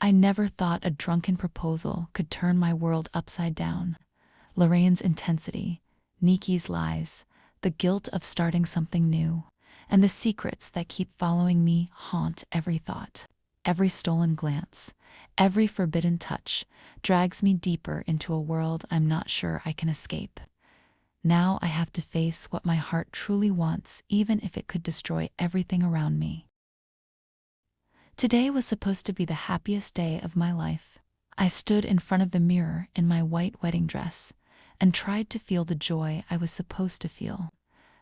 I never thought a drunken proposal could turn my world upside down. Lorraine's intensity, Niki's lies, the guilt of starting something new, and the secrets that keep following me haunt every thought. Every stolen glance, every forbidden touch, drags me deeper into a world I'm not sure I can escape. Now I have to face what my heart truly wants, even if it could destroy everything around me. Today was supposed to be the happiest day of my life. I stood in front of the mirror in my white wedding dress and tried to feel the joy I was supposed to feel.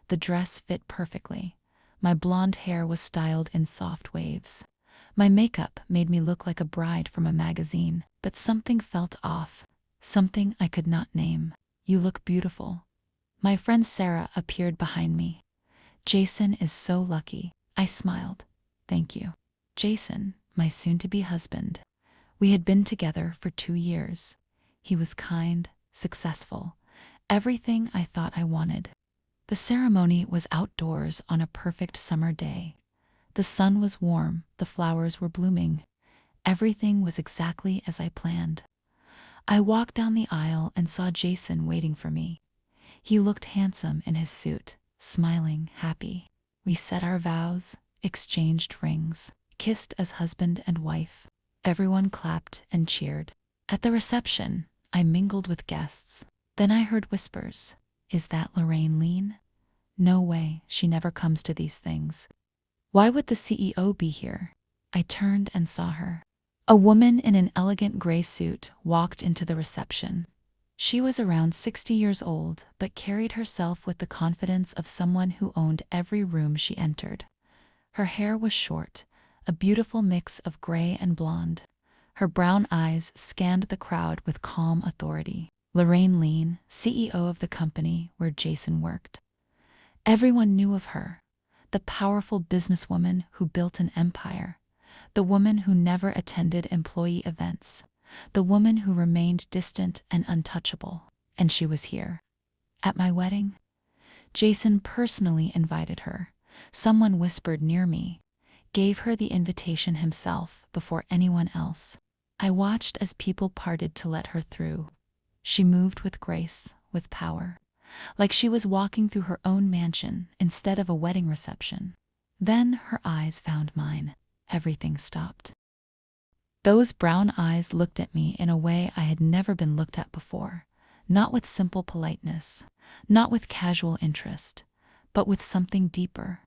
The dress fit perfectly. My blonde hair was styled in soft waves. My makeup made me look like a bride from a magazine, but something felt off, something I could not name. "You look beautiful." My friend Sarah appeared behind me. "Jason is so lucky." I smiled. "Thank you." Jason, my soon-to-be husband. We had been together for 2 years. He was kind, successful, everything I thought I wanted. The ceremony was outdoors on a perfect summer day. The sun was warm, the flowers were blooming. Everything was exactly as I planned. I walked down the aisle and saw Jason waiting for me. He looked handsome in his suit, smiling, happy. We said our vows, exchanged rings, kissed as husband and wife. Everyone clapped and cheered. At the reception, I mingled with guests. Then I heard whispers. "Is that Lorraine Lien? No way, she never comes to these things. Why would the CEO be here?" I turned and saw her. A woman in an elegant gray suit walked into the reception. She was around 60 years old, but carried herself with the confidence of someone who owned every room she entered. Her hair was short, a beautiful mix of gray and blonde. Her brown eyes scanned the crowd with calm authority. Lorraine Lien, CEO of the company where Jason worked. Everyone knew of her, the powerful businesswoman who built an empire, the woman who never attended employee events, the woman who remained distant and untouchable. And she was here. At my wedding? Jason personally invited her. Someone whispered near me, gave her the invitation himself before anyone else. I watched as people parted to let her through. She moved with grace, with power, like she was walking through her own mansion instead of a wedding reception. Then her eyes found mine. Everything stopped. Those brown eyes looked at me in a way I had never been looked at before, not with simple politeness, not with casual interest, but with something deeper,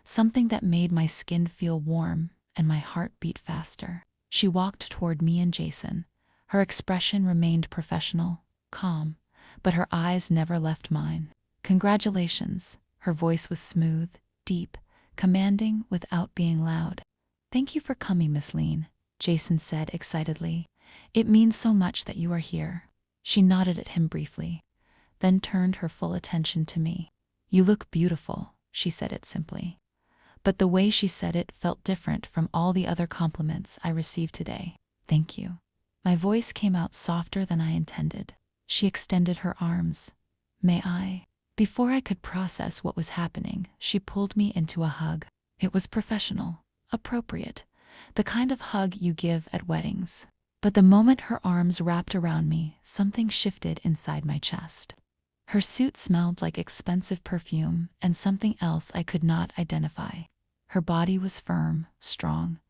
something that made my skin feel warm and my heart beat faster. She walked toward me and Jason. Her expression remained professional, calm, but her eyes never left mine. "Congratulations." Her voice was smooth, deep, commanding without being loud. "Thank you for coming, Miss Lien," Jason said excitedly. "It means so much that you are here." She nodded at him briefly, then turned her full attention to me. "You look beautiful," she said it simply. But the way she said it felt different from all the other compliments I received today. "Thank you." My voice came out softer than I intended. She extended her arms. "May I?" Before I could process what was happening, she pulled me into a hug. It was professional, appropriate, the kind of hug you give at weddings. But the moment her arms wrapped around me, something shifted inside my chest. Her suit smelled like expensive perfume and something else I could not identify. Her body was firm, strong.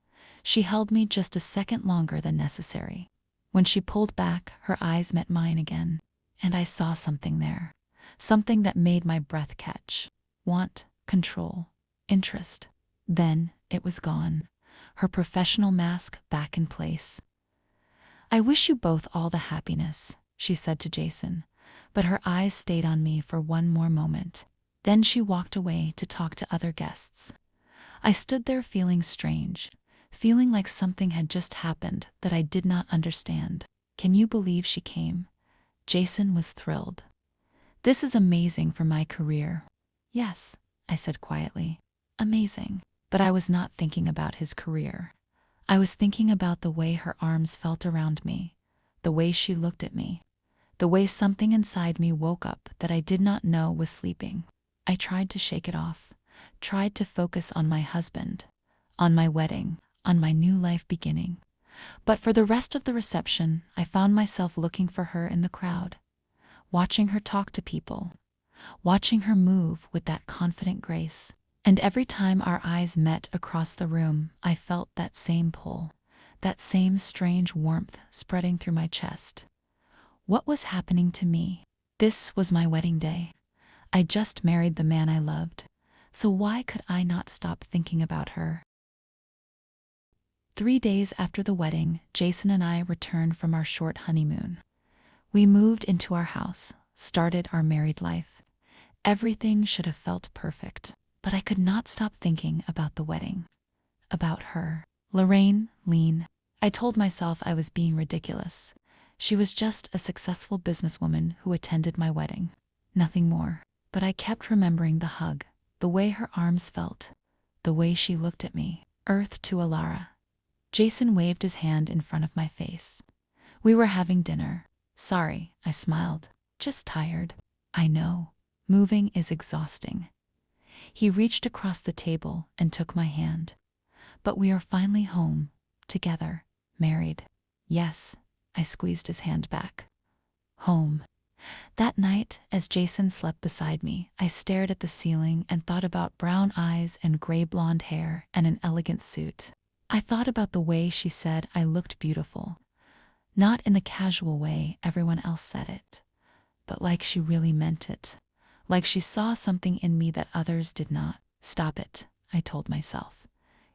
She held me just a second longer than necessary. When she pulled back, her eyes met mine again, and I saw something there. Something that made my breath catch. Want, control, interest. Then it was gone. Her professional mask back in place. "I wish you both all the happiness," she said to Jason, but her eyes stayed on me for one more moment. Then she walked away to talk to other guests. I stood there feeling strange, feeling like something had just happened that I did not understand. "Can you believe she came?" Jason was thrilled. "This is amazing for my career." "Yes," I said quietly. "Amazing." But I was not thinking about his career. I was thinking about the way her arms felt around me, the way she looked at me, the way something inside me woke up that I did not know was sleeping. I tried to shake it off, tried to focus on my husband, on my wedding, on my new life beginning. But for the rest of the reception, I found myself looking for her in the crowd, watching her talk to people, watching her move with that confident grace. And every time our eyes met across the room, I felt that same pull, that same strange warmth spreading through my chest. What was happening to me? This was my wedding day. I just married the man I loved, so why could I not stop thinking about her? 3 days after the wedding, Jason and I returned from our short honeymoon. We moved into our house, started our married life. Everything should have felt perfect, but I could not stop thinking about the wedding, about her. Lorraine Lien. I told myself I was being ridiculous. She was just a successful businesswoman who attended my wedding. Nothing more. But I kept remembering the hug, the way her arms felt, the way she looked at me. Earth to Elara. Jason waved his hand in front of my face. We were having dinner. Sorry, I smiled. Just tired. I know. Moving is exhausting. He reached across the table and took my hand. But we are finally home, together, married. Yes, I squeezed his hand back. Home. That night, as Jason slept beside me, I stared at the ceiling and thought about brown eyes and gray blonde hair and an elegant suit. I thought about the way she said I looked beautiful. Not in the casual way everyone else said it, but like she really meant it. Like she saw something in me that others did not. Stop it, I told myself.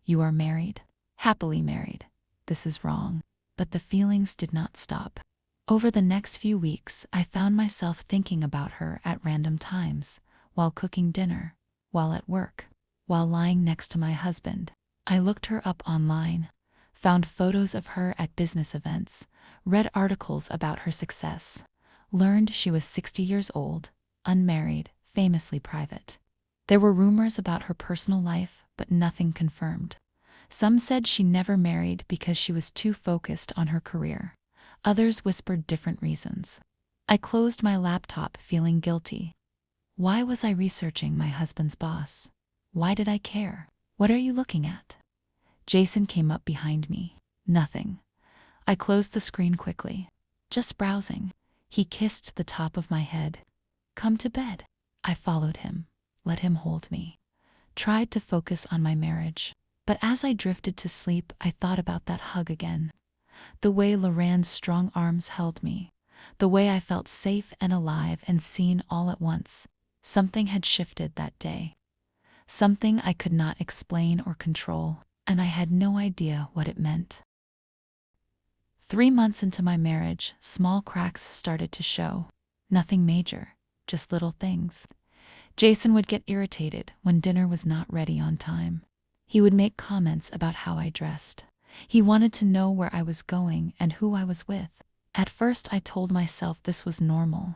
You are married, happily married. This is wrong. But the feelings did not stop. Over the next few weeks, I found myself thinking about her at random times, while cooking dinner, while at work, while lying next to my husband. I looked her up online, found photos of her at business events, read articles about her success, learned she was 60 years old, unmarried, famously private. There were rumors about her personal life, but nothing confirmed. Some said she never married because she was too focused on her career. Others whispered different reasons. I closed my laptop feeling guilty. Why was I researching my husband's boss? Why did I care? What are you looking at? Jason came up behind me. Nothing. I closed the screen quickly. Just browsing. He kissed the top of my head. Come to bed. I followed him, let him hold me. Tried to focus on my marriage. But as I drifted to sleep, I thought about that hug again. The way Lorraine's strong arms held me. The way I felt safe and alive and seen all at once. Something had shifted that day. Something I could not explain or control, and I had no idea what it meant. 3 months into my marriage, small cracks started to show. Nothing major, just little things. Jason would get irritated when dinner was not ready on time. He would make comments about how I dressed. He wanted to know where I was going and who I was with. At first, I told myself this was normal.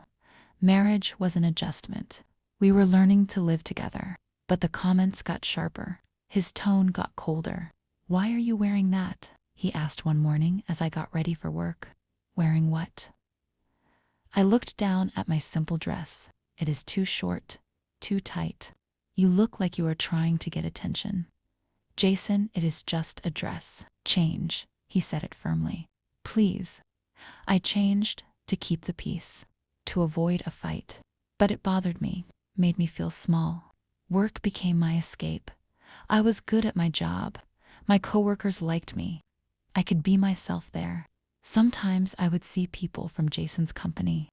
Marriage was an adjustment. We were learning to live together. But the comments got sharper. His tone got colder. Why are you wearing that? He asked one morning as I got ready for work. Wearing what? I looked down at my simple dress. It is too short, too tight. You look like you are trying to get attention. Jason, it is just a dress. Change, he said it firmly. Please. I changed to keep the peace, to avoid a fight. But it bothered me, made me feel small. Work became my escape. I was good at my job. My coworkers liked me. I could be myself there. Sometimes I would see people from Jason's company.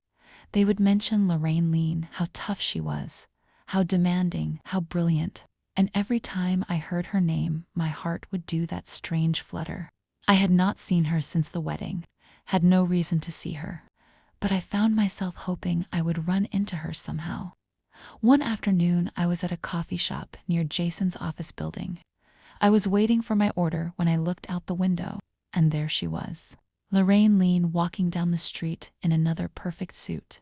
They would mention Lorraine Lien, how tough she was, how demanding, how brilliant. And every time I heard her name, my heart would do that strange flutter. I had not seen her since the wedding, had no reason to see her. But I found myself hoping I would run into her somehow. One afternoon, I was at a coffee shop near Jason's office building. I was waiting for my order when I looked out the window, and there she was. Lorraine Lien walking down the street in another perfect suit.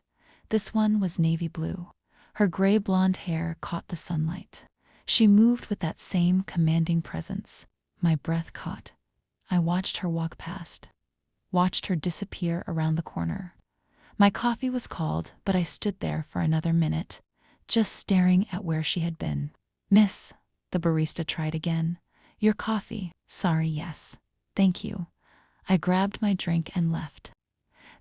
This one was navy blue. Her gray blonde hair caught the sunlight. She moved with that same commanding presence. My breath caught. I watched her walk past. Watched her disappear around the corner. My coffee was called, but I stood there for another minute, just staring at where she had been. Miss, the barista tried again. Your coffee. Sorry, yes. Thank you. I grabbed my drink and left.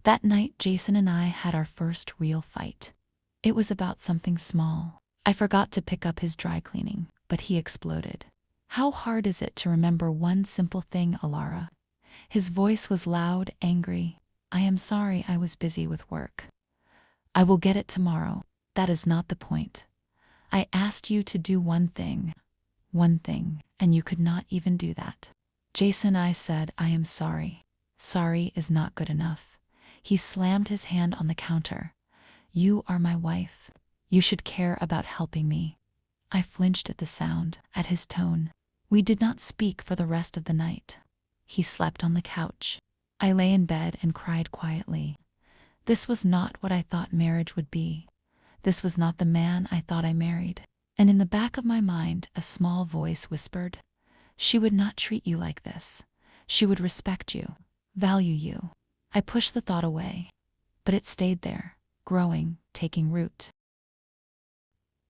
That night, Jason and I had our first real fight. It was about something small. I forgot to pick up his dry cleaning, but he exploded. How hard is it to remember one simple thing, Elara? His voice was loud, angry. I am sorry, I was busy with work. I will get it tomorrow. That is not the point. I asked you to do one thing, and you could not even do that. Jason, I said, I am sorry. Sorry is not good enough. He slammed his hand on the counter. You are my wife. You should care about helping me. I flinched at the sound, at his tone. We did not speak for the rest of the night. He slept on the couch. I lay in bed and cried quietly. This was not what I thought marriage would be. This was not the man I thought I married. And in the back of my mind, a small voice whispered, she would not treat you like this. She would respect you, value you. I pushed the thought away, but it stayed there, growing, taking root.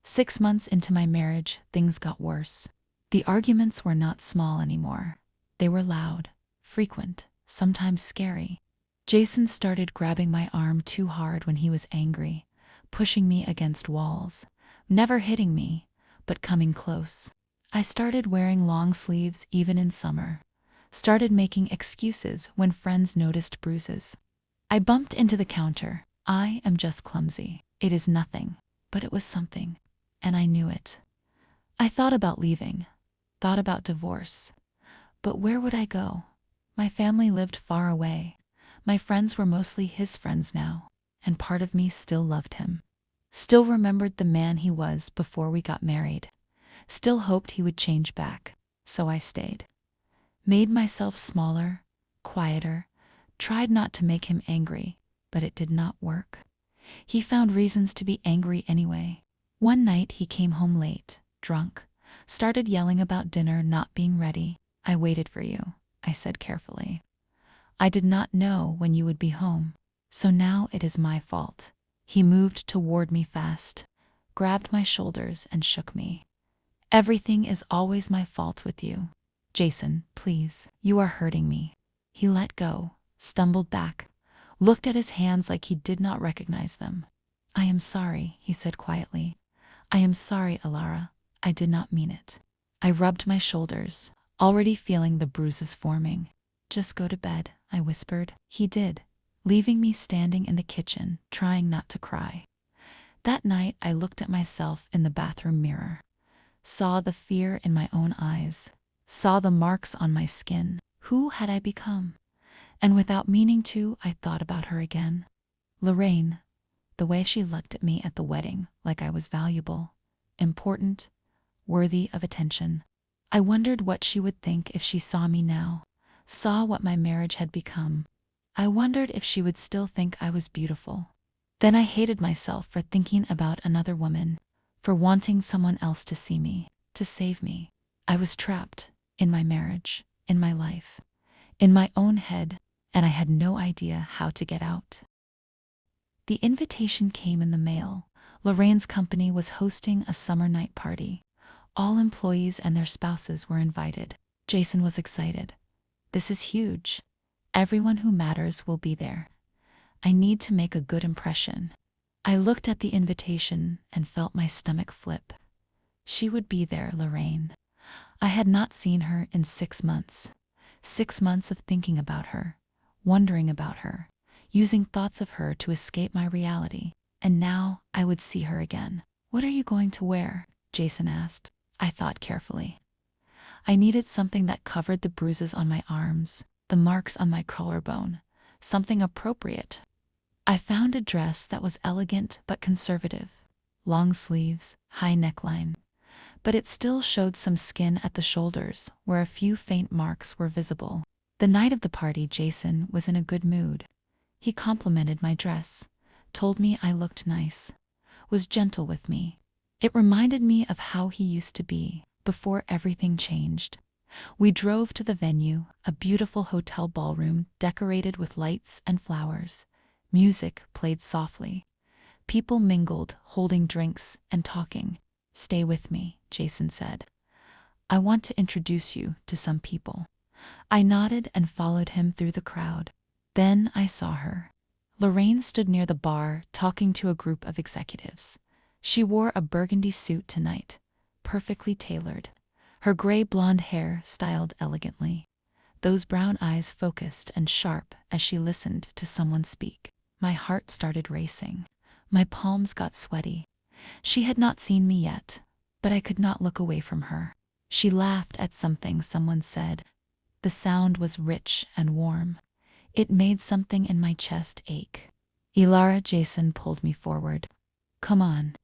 6 months into my marriage, things got worse. The arguments were not small anymore. They were loud, frequent, sometimes scary. Jason started grabbing my arm too hard when he was angry, pushing me against walls, never hitting me, but coming close. I started wearing long sleeves even in summer, started making excuses when friends noticed bruises. I bumped into the counter. I am just clumsy. It is nothing, but it was something, and I knew it. I thought about leaving, thought about divorce, but where would I go? My family lived far away. My friends were mostly his friends now, and part of me still loved him. Still remembered the man he was before we got married. Still hoped he would change back, so I stayed. Made myself smaller, quieter, tried not to make him angry, but it did not work. He found reasons to be angry anyway. One night he came home late, drunk, started yelling about dinner not being ready. I waited for you, I said carefully. I did not know when you would be home, so now it is my fault. He moved toward me fast, grabbed my shoulders and shook me. Everything is always my fault with you. Jason, please, you are hurting me. He let go, stumbled back, looked at his hands like he did not recognize them. I am sorry, he said quietly. I am sorry, Elara. I did not mean it. I rubbed my shoulders, already feeling the bruises forming. Just go to bed, I whispered. He did, leaving me standing in the kitchen, trying not to cry. That night I looked at myself in the bathroom mirror, saw the fear in my own eyes, saw the marks on my skin. Who had I become? And without meaning to, I thought about her again. Lorraine, the way she looked at me at the wedding, like I was valuable, important, worthy of attention. I wondered what she would think if she saw me now, saw what my marriage had become. I wondered if she would still think I was beautiful. Then I hated myself for thinking about another woman, for wanting someone else to see me, to save me. I was trapped in my marriage, in my life, in my own head, and I had no idea how to get out. The invitation came in the mail. Lorraine's company was hosting a summer night party. All employees and their spouses were invited. Jason was excited. This is huge. Everyone who matters will be there. I need to make a good impression. I looked at the invitation and felt my stomach flip. She would be there, Lorraine. I had not seen her in 6 months. 6 months of thinking about her, wondering about her, using thoughts of her to escape my reality. And now I would see her again. What are you going to wear? Jason asked. I thought carefully. I needed something that covered the bruises on my arms, the marks on my collarbone, something appropriate. I found a dress that was elegant but conservative, long sleeves, high neckline, but it still showed some skin at the shoulders where a few faint marks were visible. The night of the party, Jason was in a good mood. He complimented my dress, told me I looked nice, was gentle with me. It reminded me of how he used to be before everything changed. We drove to the venue, a beautiful hotel ballroom decorated with lights and flowers. Music played softly. People mingled, holding drinks and talking. Stay with me, Jason said. I want to introduce you to some people. I nodded and followed him through the crowd. Then I saw her. Lorraine stood near the bar talking to a group of executives. She wore a burgundy suit tonight, perfectly tailored. Her gray blonde hair styled elegantly. Those brown eyes focused and sharp as she listened to someone speak. My heart started racing. My palms got sweaty. She had not seen me yet, but I could not look away from her. She laughed at something someone said. The sound was rich and warm. It made something in my chest ache. Elara Jason pulled me forward. Come on.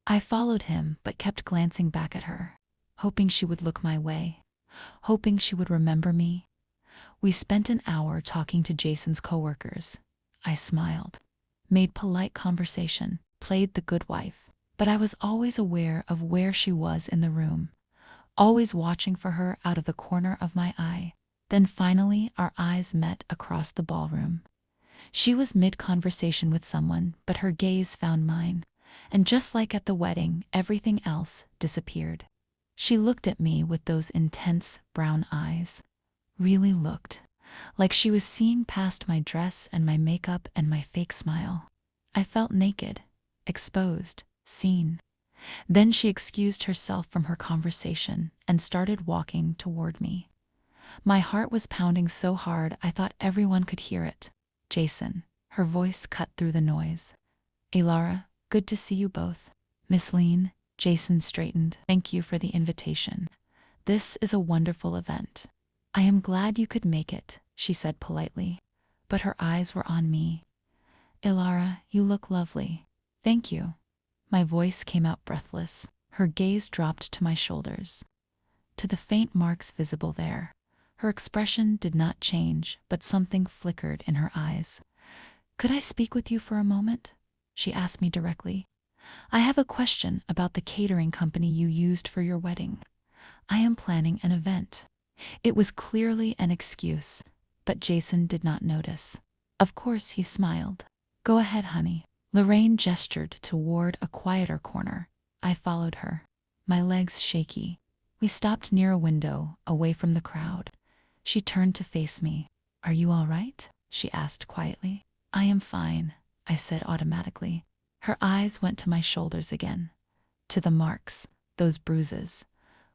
I followed him but kept glancing back at her, hoping she would look my way, hoping she would remember me. We spent an hour talking to Jason's coworkers. I smiled, made polite conversation, played the good wife, but I was always aware of where she was in the room, always watching for her out of the corner of my eye. Then finally our eyes met across the ballroom. She was mid-conversation with someone, but her gaze found mine, and just like at the wedding, everything else disappeared. She looked at me with those intense brown eyes. Really looked like she was seeing past my dress and my makeup and my fake smile. I felt naked, exposed, seen. Then she excused herself from her conversation and started walking toward me. My heart was pounding so hard I thought everyone could hear it. Jason, her voice cut through the noise. Elara, good to see you both. Miss Lien, Jason straightened. Thank you for the invitation. This is a wonderful event. I am glad you could make it, she said politely, but her eyes were on me. Elara, you look lovely. Thank you. My voice came out breathless. Her gaze dropped to my shoulders, to the faint marks visible there. Her expression did not change, but something flickered in her eyes. Could I speak with you for a moment? She asked me directly. I have a question about the catering company you used for your wedding. I am planning an event. It was clearly an excuse, but Jason did not notice. Of course, he smiled. Go ahead, honey. Lorraine gestured toward a quieter corner. I followed her, my legs shaky. We stopped near a window, away from the crowd. She turned to face me. Are you all right? She asked quietly. I am fine, I said automatically. Her eyes went to my shoulders again, to the marks, those bruises.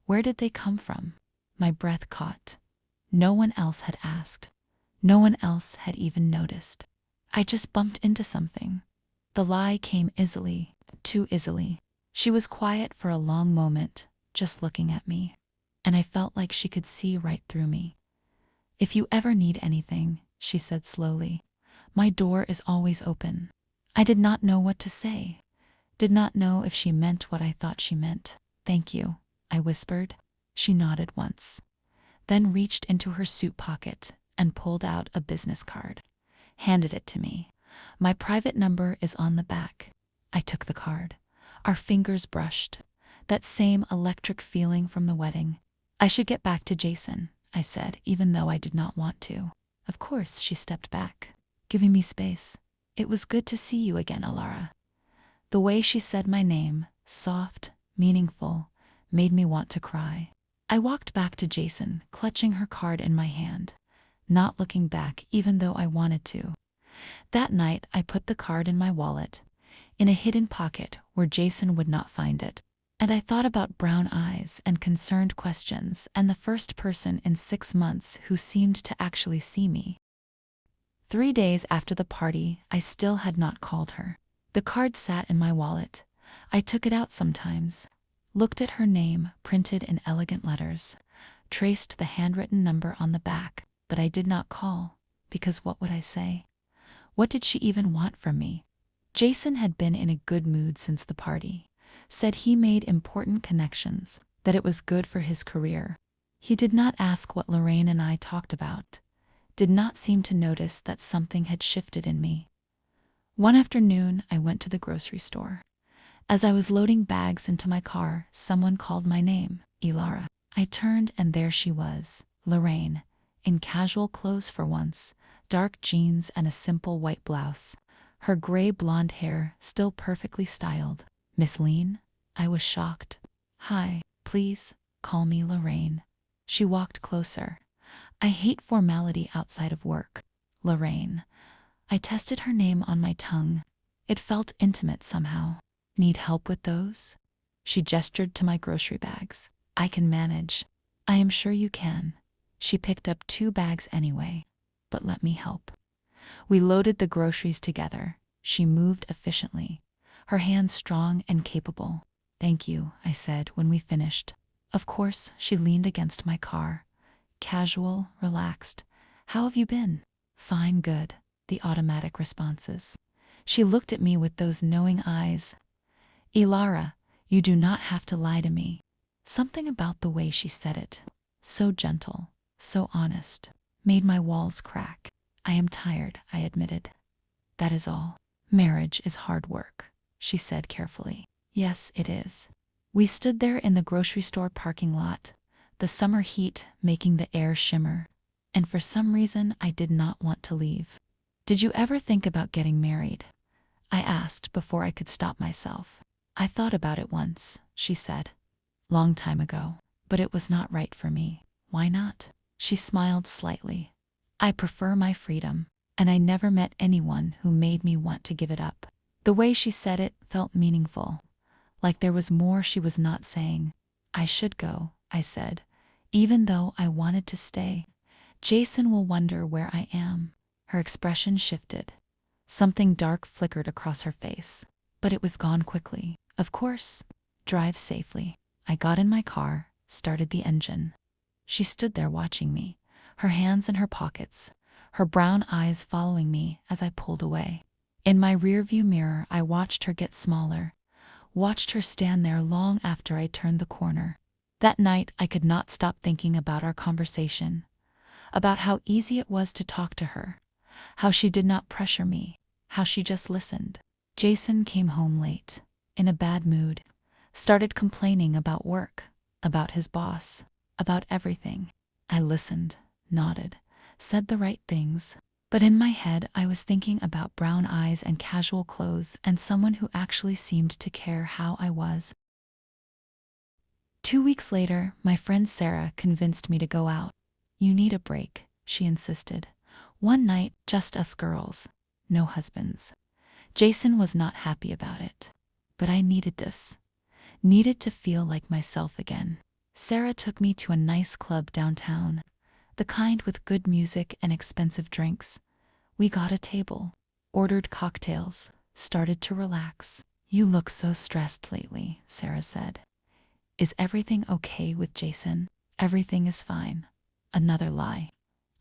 Where did they come from? My breath caught. No one else had asked. No one else had even noticed. I just bumped into something. The lie came easily, too easily. She was quiet for a long moment, just looking at me, and I felt like she could see right through me. If you ever need anything, she said slowly, my door is always open. I did not know what to say. Did not know if she meant what I thought she meant. Thank you, I whispered. She nodded once, then reached into her suit pocket and pulled out a business card. Handed it to me. My private number is on the back. I took the card. Our fingers brushed. That same electric feeling from the wedding. I should get back to Jason, I said, even though I did not want to. Of course, she stepped back, giving me space. It was good to see you again, Elara. The way she said my name, soft, meaningful, made me want to cry. I walked back to Jason, clutching her card in my hand, not looking back even though I wanted to. That night, I put the card in my wallet, in a hidden pocket where Jason would not find it. And I thought about brown eyes and concerned questions and the first person in 6 months who seemed to actually see me. 3 days after the party, I still had not called her. The card sat in my wallet. I took it out sometimes, looked at her name printed in elegant letters, traced the handwritten number on the back, but I did not call, because what would I say? What did she even want from me? Jason had been in a good mood since the party. Said he made important connections, that it was good for his career. He did not ask what Lorraine and I talked about, did not seem to notice that something had shifted in me. One afternoon, I went to the grocery store. As I was loading bags into my car, someone called my name, Elara. I turned and there she was, Lorraine, in casual clothes for once, dark jeans and a simple white blouse, her gray blonde hair still perfectly styled. Miss Lien? I was shocked. Hi, please, call me Lorraine. She walked closer. I hate formality outside of work. Lorraine. I tested her name on my tongue. It felt intimate somehow. Need help with those? She gestured to my grocery bags. I can manage. I am sure you can. She picked up 2 bags anyway. But let me help. We loaded the groceries together. She moved efficiently, her hands strong and capable. Thank you, I said when we finished. Of course, she leaned against my car. Casual, relaxed. How have you been? Fine, good. The automatic responses. She looked at me with those knowing eyes. Elara, you do not have to lie to me. Something about the way she said it, so gentle, so honest, made my walls crack. I am tired, I admitted. That is all. Marriage is hard work, she said carefully. Yes, it is. We stood there in the grocery store parking lot, the summer heat making the air shimmer, and for some reason I did not want to leave. Did you ever think about getting married? I asked before I could stop myself. I thought about it once, she said. Long time ago, but it was not right for me. Why not? She smiled slightly. I prefer my freedom, and I never met anyone who made me want to give it up. The way she said it felt meaningful, like there was more she was not saying. I should go, I said, even though I wanted to stay. Jason will wonder where I am. Her expression shifted. Something dark flickered across her face, but it was gone quickly. Of course. Drive safely. I got in my car, started the engine. She stood there watching me, her hands in her pockets, her brown eyes following me as I pulled away. In my rearview mirror, I watched her get smaller, watched her stand there long after I turned the corner. That night, I could not stop thinking about our conversation, about how easy it was to talk to her, how she did not pressure me, how she just listened. Jason came home late, in a bad mood, started complaining about work, about his boss, about everything. I listened, nodded, said the right things, but in my head I was thinking about brown eyes and casual clothes and someone who actually seemed to care how I was. 2 weeks later, my friend Sarah convinced me to go out. You need a break, she insisted. One night, just us girls, no husbands. Jason was not happy about it, but I needed this. Needed to feel like myself again. Sarah took me to a nice club downtown, the kind with good music and expensive drinks. We got a table, ordered cocktails, started to relax. You look so stressed lately, Sarah said. Is everything okay with Jason? Everything is fine. Another lie.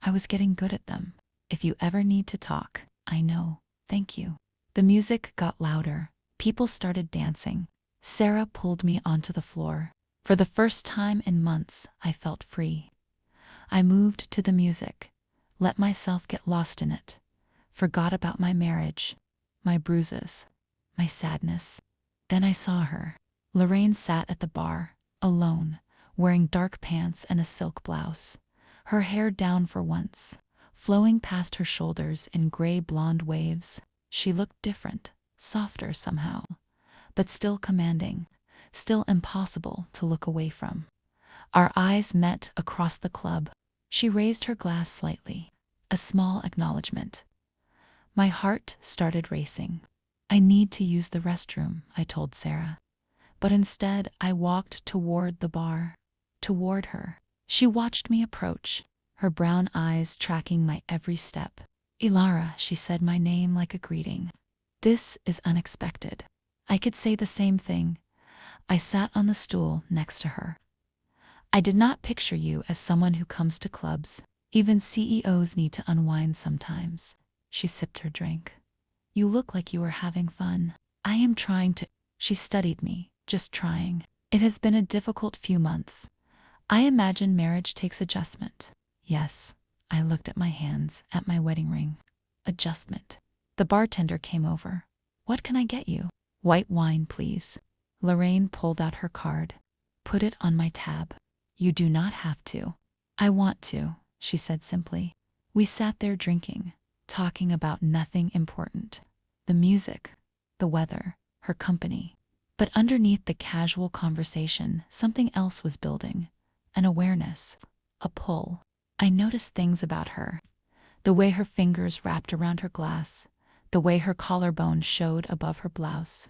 I was getting good at them. If you ever need to talk, I know. Thank you. The music got louder. People started dancing. Sarah pulled me onto the floor. For the first time in months, I felt free. I moved to the music, let myself get lost in it, forgot about my marriage, my bruises, my sadness. Then I saw her. Lorraine sat at the bar, alone, wearing dark pants and a silk blouse, her hair down for once, flowing past her shoulders in gray blonde waves. She looked different, softer somehow, but still commanding, still impossible to look away from. Our eyes met across the club. She raised her glass slightly, a small acknowledgement. My heart started racing. I need to use the restroom, I told Sarah. But instead, I walked toward the bar, toward her. She watched me approach, her brown eyes tracking my every step. Elara, she said my name like a greeting. This is unexpected. I could say the same thing. I sat on the stool next to her. I did not picture you as someone who comes to clubs. Even CEOs need to unwind sometimes. She sipped her drink. You look like you are having fun. I am trying to. She studied me, just trying. It has been a difficult few months. I imagine marriage takes adjustment. Yes. I looked at my hands, at my wedding ring. Adjustment. The bartender came over. What can I get you? White wine, please. Lorraine pulled out her card. Put it on my tab. You do not have to. I want to, she said simply. We sat there drinking, talking about nothing important. The music, the weather, her company. But underneath the casual conversation, something else was building. An awareness, a pull. I noticed things about her. The way her fingers wrapped around her glass, the way her collarbone showed above her blouse,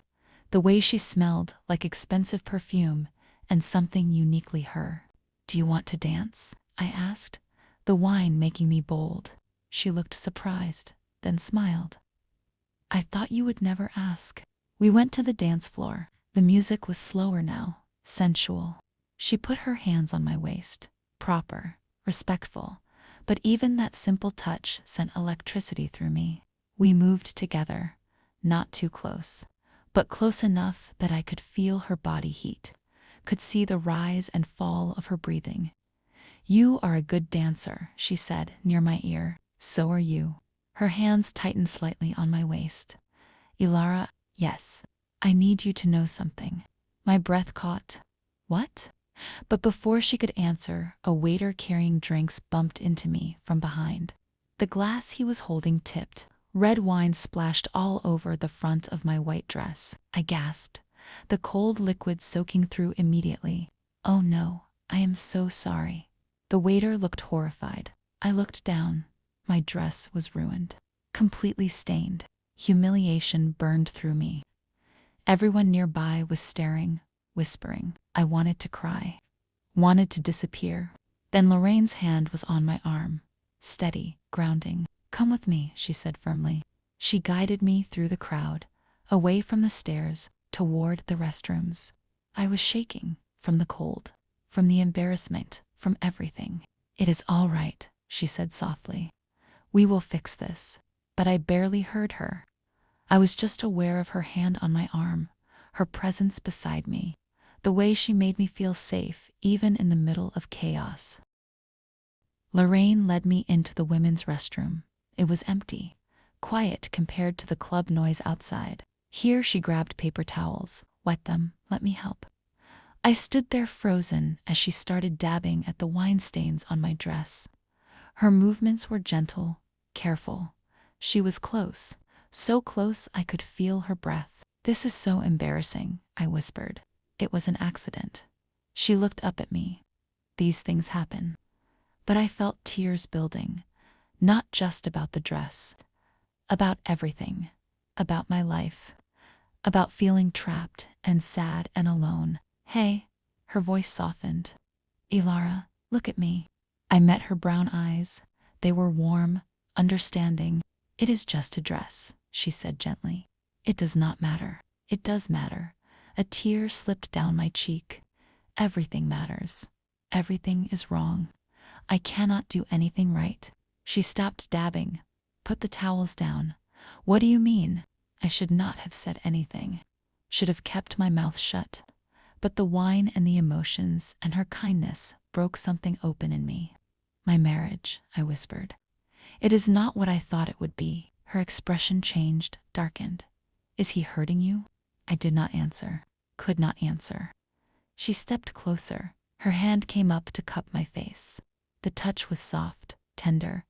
the way she smelled like expensive perfume and something uniquely her. "Do you want to dance?" I asked, the wine making me bold. She looked surprised, then smiled. "I thought you would never ask." We went to the dance floor. The music was slower now, sensual. She put her hands on my waist, proper, respectful, but even that simple touch sent electricity through me. We moved together, not too close, but close enough that I could feel her body heat, could see the rise and fall of her breathing. "You are a good dancer," she said near my ear. "So are you." Her hands tightened slightly on my waist. "Elara, yes, I need you to know something." My breath caught. "What?" But before she could answer, a waiter carrying drinks bumped into me from behind. The glass he was holding tipped. Red wine splashed all over the front of my white dress. I gasped, the cold liquid soaking through immediately. "Oh no, I am so sorry." The waiter looked horrified. I looked down. My dress was ruined, completely stained. Humiliation burned through me. Everyone nearby was staring, whispering. I wanted to cry, wanted to disappear. Then Lorraine's hand was on my arm, steady, grounding. "Come with me," she said firmly. She guided me through the crowd, away from the stairs, toward the restrooms. I was shaking, from the cold, from the embarrassment, from everything. "It is all right," she said softly. "We will fix this." But I barely heard her. I was just aware of her hand on my arm, her presence beside me, the way she made me feel safe even in the middle of chaos. Lorraine led me into the women's restroom. It was empty, quiet compared to the club noise outside. Here she grabbed paper towels, wet them, "Let me help." I stood there frozen as she started dabbing at the wine stains on my dress. Her movements were gentle, careful. She was close, so close I could feel her breath. "This is so embarrassing," I whispered. "It was an accident." She looked up at me. "These things happen." But I felt tears building, not just about the dress, about everything, about my life, about feeling trapped and sad and alone. "Hey," her voice softened. "Elara, look at me." I met her brown eyes. They were warm, understanding. "It is just a dress," she said gently. "It does not matter." "It does matter." A tear slipped down my cheek. "Everything matters. Everything is wrong. I cannot do anything right." She stopped dabbing, put the towels down. "What do you mean?" I should not have said anything. Should have kept my mouth shut. But the wine and the emotions and her kindness broke something open in me. "My marriage," I whispered. "It is not what I thought it would be." Her expression changed, darkened. "Is he hurting you?" I did not answer, could not answer. She stepped closer. Her hand came up to cup my face. The touch was soft, tender.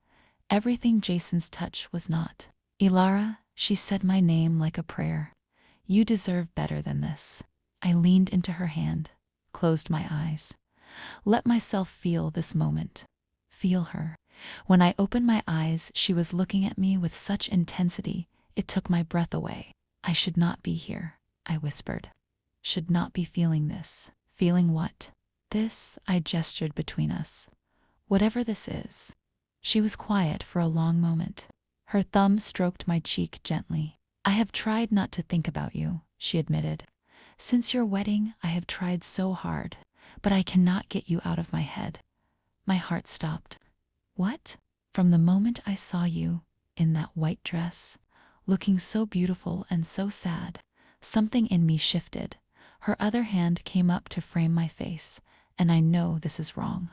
Everything Jason's touch was not. "Elara," she said my name like a prayer. "You deserve better than this." I leaned into her hand, closed my eyes. Let myself feel this moment. Feel her. When I opened my eyes, she was looking at me with such intensity, it took my breath away. "I should not be here," I whispered. "Should not be feeling this." "Feeling what?" "This," I gestured between us. "Whatever this is." She was quiet for a long moment. Her thumb stroked my cheek gently. "I have tried not to think about you," she admitted. "Since your wedding, I have tried so hard, but I cannot get you out of my head." My heart stopped. "What?" "From the moment I saw you, in that white dress, looking so beautiful and so sad, something in me shifted." Her other hand came up to frame my face, "And I know this is wrong.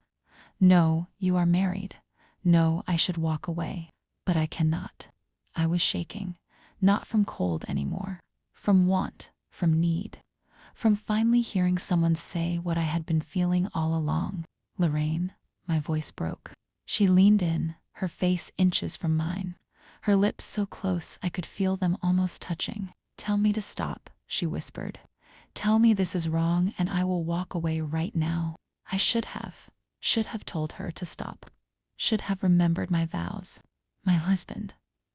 No, you are married. No, I should walk away. But I cannot." I was shaking, not from cold anymore, from want, from need, from finally hearing someone say what I had been feeling all along. "Lorraine," my voice broke. She leaned in, her face inches from mine, her lips so close I could feel them almost touching. "Tell me to stop," she whispered. "Tell me this is wrong and I will walk away right now." I should have told her to stop. should have remembered my vows, my husband,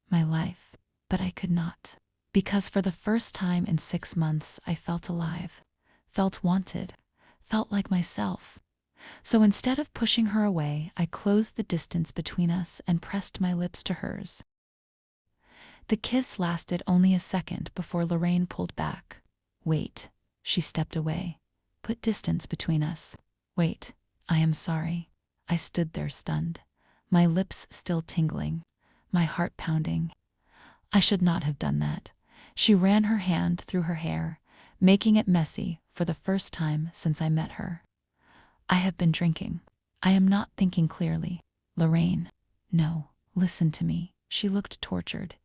my life. But I could not. Because for the first time in 6 months I felt alive, felt wanted, felt like myself. So instead of pushing her away, I closed the distance between us and pressed my lips to hers. The kiss lasted only a second before Lorraine pulled back. Wait, she stepped away. Put distance between us. Wait, I am sorry. I stood there stunned, my lips still tingling, my heart pounding. I should not have done that. She ran her hand through her hair, making it messy for the first time since I met her. I have been drinking. I am not thinking clearly. Lorraine. No, listen to me. She looked tortured.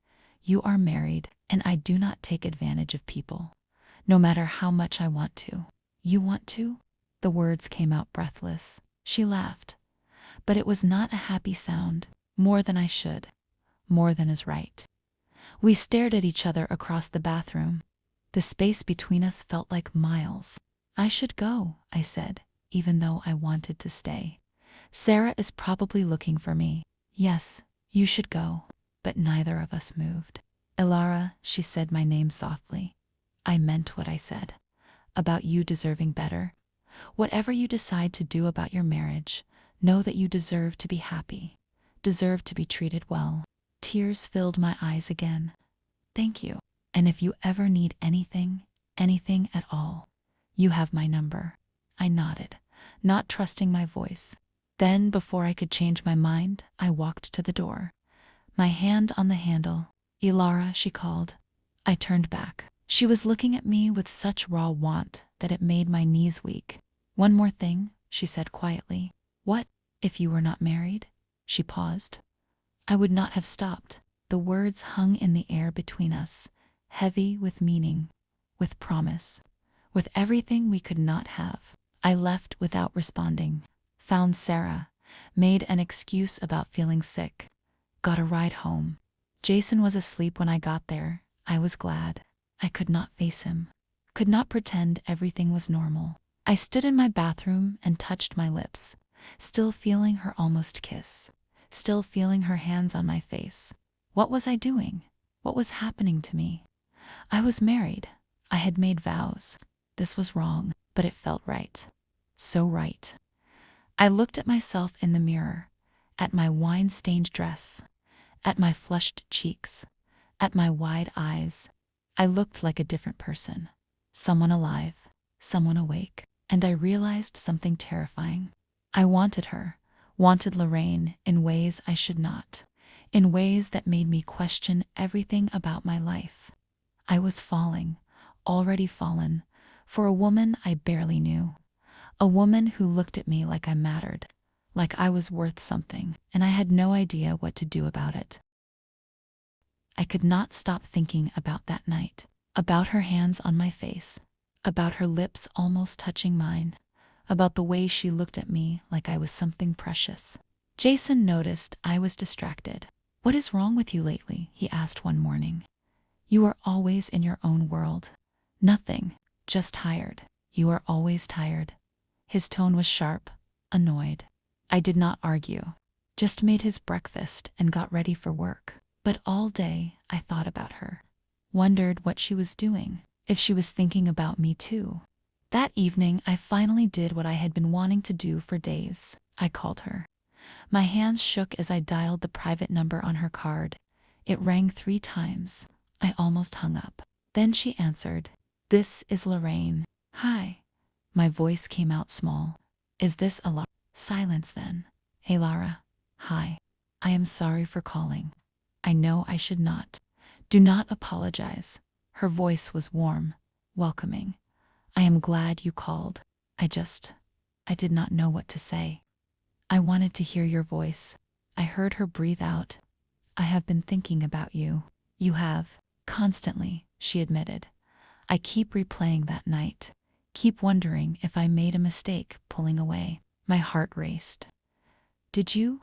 You are married, and I do not take advantage of people, no matter how much I want to. You want to? The words came out breathless. She laughed. But it was not a happy sound, more than I should, more than is right. We stared at each other across the bathroom. The space between us felt like miles. I should go, I said, even though I wanted to stay. Sarah is probably looking for me. Yes, you should go. But neither of us moved. Elara, she said my name softly. I meant what I said. About you deserving better. Whatever you decide to do about your marriage, know that you deserve to be happy, deserve to be treated well. Tears filled my eyes again. Thank you. And if you ever need anything, anything at all, you have my number. I nodded, not trusting my voice. Then, before I could change my mind, I walked to the door. My hand on the handle. Elara, she called. I turned back. She was looking at me with such raw want that it made my knees weak. One more thing, she said quietly. What, if you were not married? She paused. I would not have stopped. The words hung in the air between us, heavy with meaning, with promise, with everything we could not have. I left without responding, found Sarah, made an excuse about feeling sick, got a ride home. Jason was asleep when I got there. I was glad. I could not face him, could not pretend everything was normal. I stood in my bathroom and touched my lips, still feeling her almost kiss, still feeling her hands on my face. What was I doing? What was happening to me? I was married. I had made vows. This was wrong, but it felt right. So right. I looked at myself in the mirror, at my wine-stained dress, at my flushed cheeks, at my wide eyes. I looked like a different person, someone alive, someone awake, and I realized something terrifying. I wanted her, wanted Lorraine in ways I should not, in ways that made me question everything about my life. I was falling, already fallen, for a woman I barely knew, a woman who looked at me like I mattered, like I was worth something, and I had no idea what to do about it. I could not stop thinking about that night, about her hands on my face, about her lips almost touching mine, about the way she looked at me like I was something precious. Jason noticed I was distracted. What is wrong with you lately? He asked one morning. You are always in your own world. Nothing, just tired. You are always tired. His tone was sharp, annoyed. I did not argue, just made his breakfast and got ready for work. But all day I thought about her, wondered what she was doing, if she was thinking about me too. That evening I finally did what I had been wanting to do for days. I called her. My hands shook as I dialed the private number on her card. It rang 3 times. I almost hung up. Then she answered. This is Lorraine. Hi. My voice came out small. Is this Elara? Silence then. Elara. Hi. I am sorry for calling. I know I should not. Do not apologize. Her voice was warm, welcoming. I am glad you called. I did not know what to say. I wanted to hear your voice. I heard her breathe out. I have been thinking about you. You have. Constantly, she admitted. I keep replaying that night. Keep wondering if I made a mistake pulling away. My heart raced. Did you?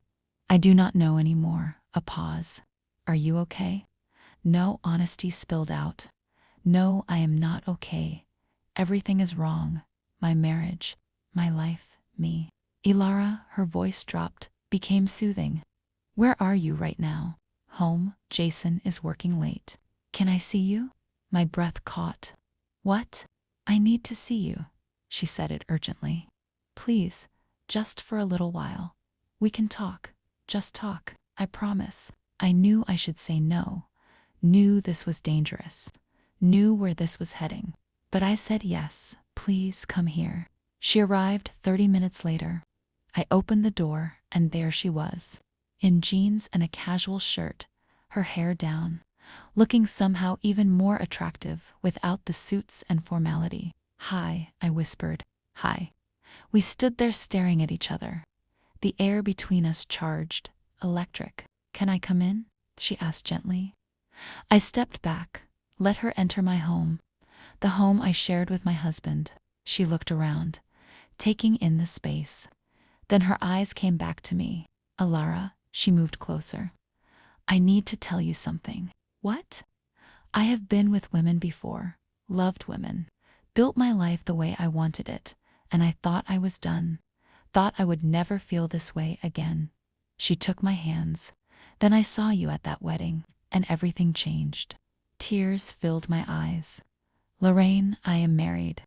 I do not know anymore. A pause. Are you okay? No, honesty spilled out. No, I am not okay. Everything is wrong. My marriage, my life, me. Elara, her voice dropped, became soothing. Where are you right now? Home, Jason is working late. Can I see you? My breath caught. What? I need to see you, she said it urgently. Please, just for a little while. We can talk. Just talk, I promise. I knew I should say no. Knew this was dangerous. Knew where this was heading. But I said yes, please come here. She arrived 30 minutes later. I opened the door, and there she was, in jeans and a casual shirt, her hair down, looking somehow even more attractive without the suits and formality. Hi, I whispered. Hi. We stood there staring at each other. The air between us charged, electric. Can I come in? She asked gently. I stepped back, let her enter my home, the home I shared with my husband. She looked around, taking in the space. Then her eyes came back to me. Elara, she moved closer. I need to tell you something. What? I have been with women before, loved women, built my life the way I wanted it, and I thought I was done. Thought I would never feel this way again. She took my hands. Then I saw you at that wedding, and everything changed. Tears filled my eyes. Lorraine, I am married.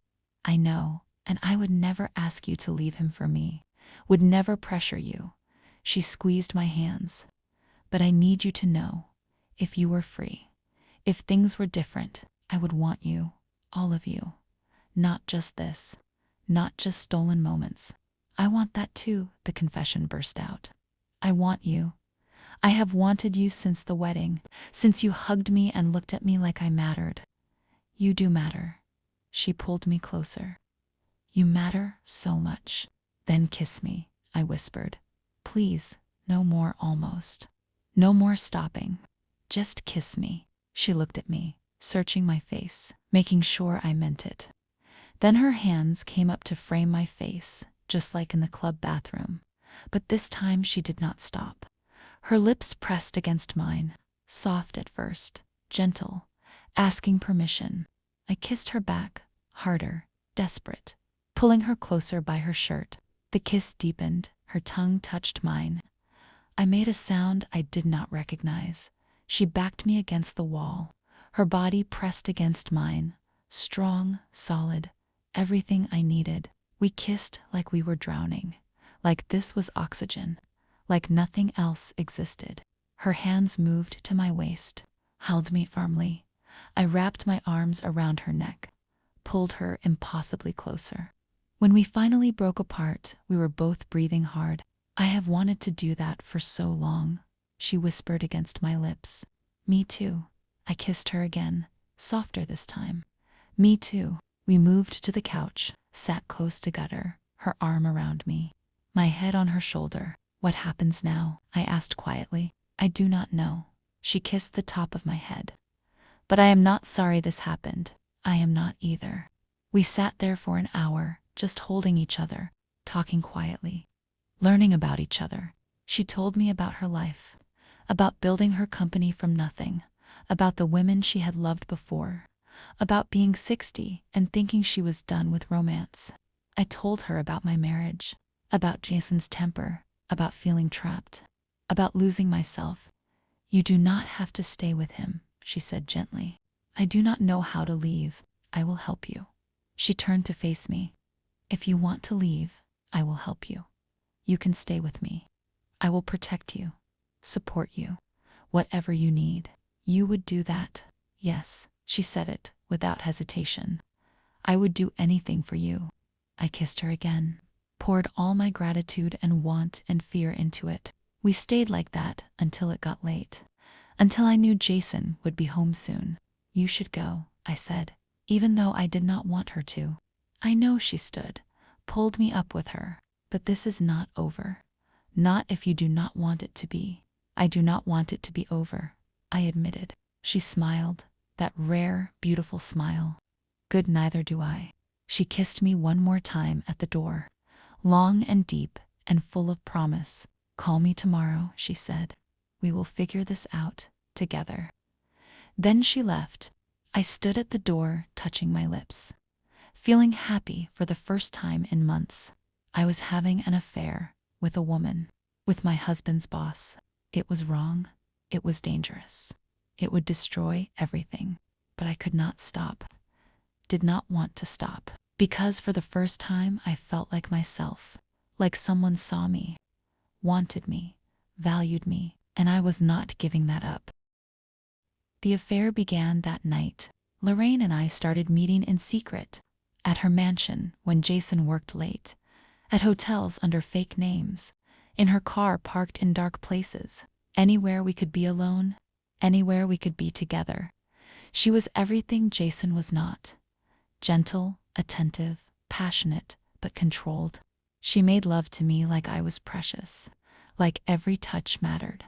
I know, and I would never ask you to leave him for me. Would never pressure you. She squeezed my hands. But I need you to know, if you were free, if things were different, I would want you, all of you. Not just this, not just stolen moments. I want that too, the confession burst out. I want you. I have wanted you since the wedding, since you hugged me and looked at me like I mattered. You do matter. She pulled me closer. You matter so much. Then kiss me, I whispered. Please, no more almost. No more stopping. Just kiss me. She looked at me, searching my face, making sure I meant it. Then her hands came up to frame my face, just like in the club bathroom. But this time she did not stop. Her lips pressed against mine, soft at first, gentle, asking permission. I kissed her back, harder, desperate, pulling her closer by her shirt. The kiss deepened, her tongue touched mine. I made a sound I did not recognize. She backed me against the wall, her body pressed against mine, strong, solid, everything I needed. We kissed like we were drowning, like this was oxygen, like nothing else existed. Her hands moved to my waist, held me firmly. I wrapped my arms around her neck, pulled her impossibly closer. When we finally broke apart, we were both breathing hard. I have wanted to do that for so long, she whispered against my lips. Me too. I kissed her again, softer this time. Me too. We moved to the couch, sat close together, her arm around me, my head on her shoulder. What happens now? I asked quietly. I do not know. She kissed the top of my head. But I am not sorry this happened. I am not either. We sat there for an hour, just holding each other, talking quietly, learning about each other. She told me about her life, about building her company from nothing, about the women she had loved before, about being 60 and thinking she was done with romance. I told her about my marriage, about Jason's temper, about feeling trapped, about losing myself. You do not have to stay with him, she said gently. I do not know how to leave. I will help you. She turned to face me. If you want to leave, I will help you. You can stay with me. I will protect you, support you, whatever you need. You would do that? Yes, she said it without hesitation. I would do anything for you. I kissed her again, poured all my gratitude and want and fear into it. We stayed like that until it got late, until I knew Jason would be home soon. You should go, I said, even though I did not want her to. I know, she stood, pulled me up with her, but this is not over. Not if you do not want it to be. I do not want it to be over, I admitted. She smiled, that rare, beautiful smile. Good, neither do I. She kissed me one more time at the door, long and deep and full of promise. Call me tomorrow, she said. We will figure this out together. Then she left. I stood at the door, touching my lips, feeling happy for the first time in months. I was having an affair with a woman. with my husband's boss. It was wrong. It was dangerous. It would destroy everything. But I could not stop. Did not want to stop. Because for the first time I felt like myself. Like someone saw me, wanted me, valued me, and I was not giving that up. The affair began that night. Lorraine and I started meeting in secret. At her mansion when Jason worked late. At hotels under fake names. In her car parked in dark places. Anywhere we could be alone. Anywhere we could be together. She was everything Jason was not. Gentle, attentive, passionate, but controlled. She made love to me like I was precious. Like every touch mattered.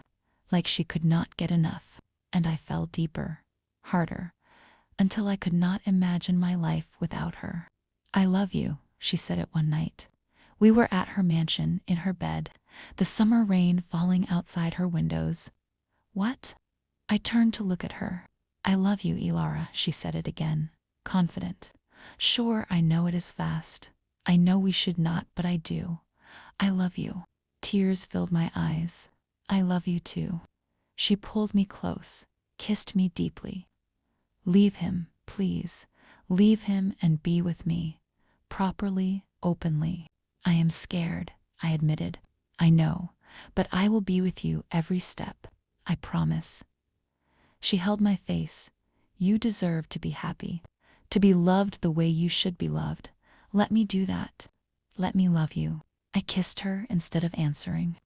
Like she could not get enough. And I fell deeper, harder, until I could not imagine my life without her. I love you, she said it one night. We were at her mansion, in her bed, the summer rain falling outside her windows. What? I turned to look at her. I love you, Elara, she said it again, confident. Sure, I know it is fast. I know we should not, but I do. I love you. Tears filled my eyes. I love you too. She pulled me close, kissed me deeply. Leave him, please. Leave him and be with me. Properly, openly. I am scared, I admitted. I know, but I will be with you every step. I promise. She held my face. You deserve to be happy. To be loved the way you should be loved. Let me do that. Let me love you. I kissed her instead of answering.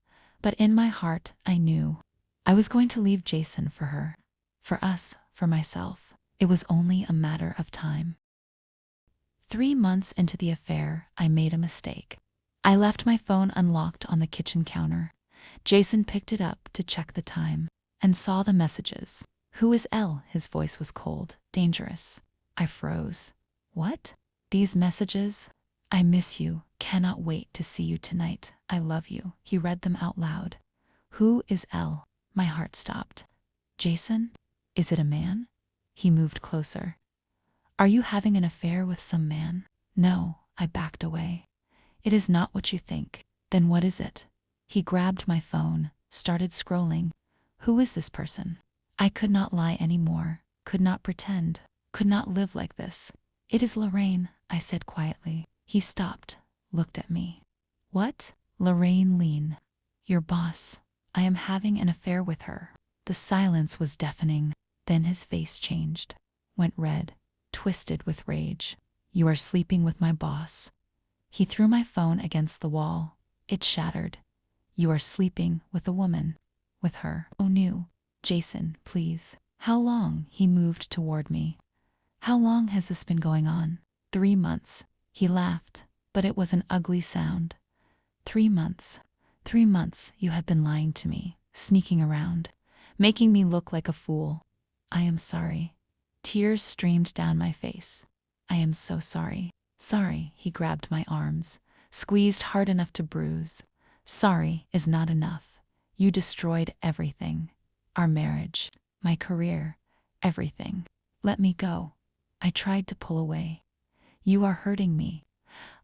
But in my heart, I knew. I was going to leave Jason for her. For us, for myself. It was only a matter of time. 3 months into the affair, I made a mistake. I left my phone unlocked on the kitchen counter. Jason picked it up to check the time and saw the messages. Who is Elle? His voice was cold, dangerous. I froze. What? These messages? I miss you. Cannot wait to see you tonight. I love you. He read them out loud. Who is Elle? My heart stopped. Jason? Is it a man? He moved closer. Are you having an affair with some man? No, I backed away. It is not what you think. Then what is it? He grabbed my phone, started scrolling. Who is this person? I could not lie anymore, could not pretend, could not live like this. It is Lorraine, I said quietly. He stopped, looked at me. What? Lorraine Lien. Your boss. I am having an affair with her. The silence was deafening. Then his face changed, went red, twisted with rage. You are sleeping with my boss. He threw my phone against the wall. It shattered. You are sleeping with a woman. With her. Oh no. Jason, please. How long? He moved toward me. How long has this been going on? 3 months. He laughed, but it was an ugly sound. 3 months. 3 months you have been lying to me, sneaking around, making me look like a fool. I am sorry. Tears streamed down my face. I am so sorry. Sorry, he grabbed my arms, squeezed hard enough to bruise. Sorry is not enough. You destroyed everything. Our marriage, my career, everything. Let me go. I tried to pull away. You are hurting me.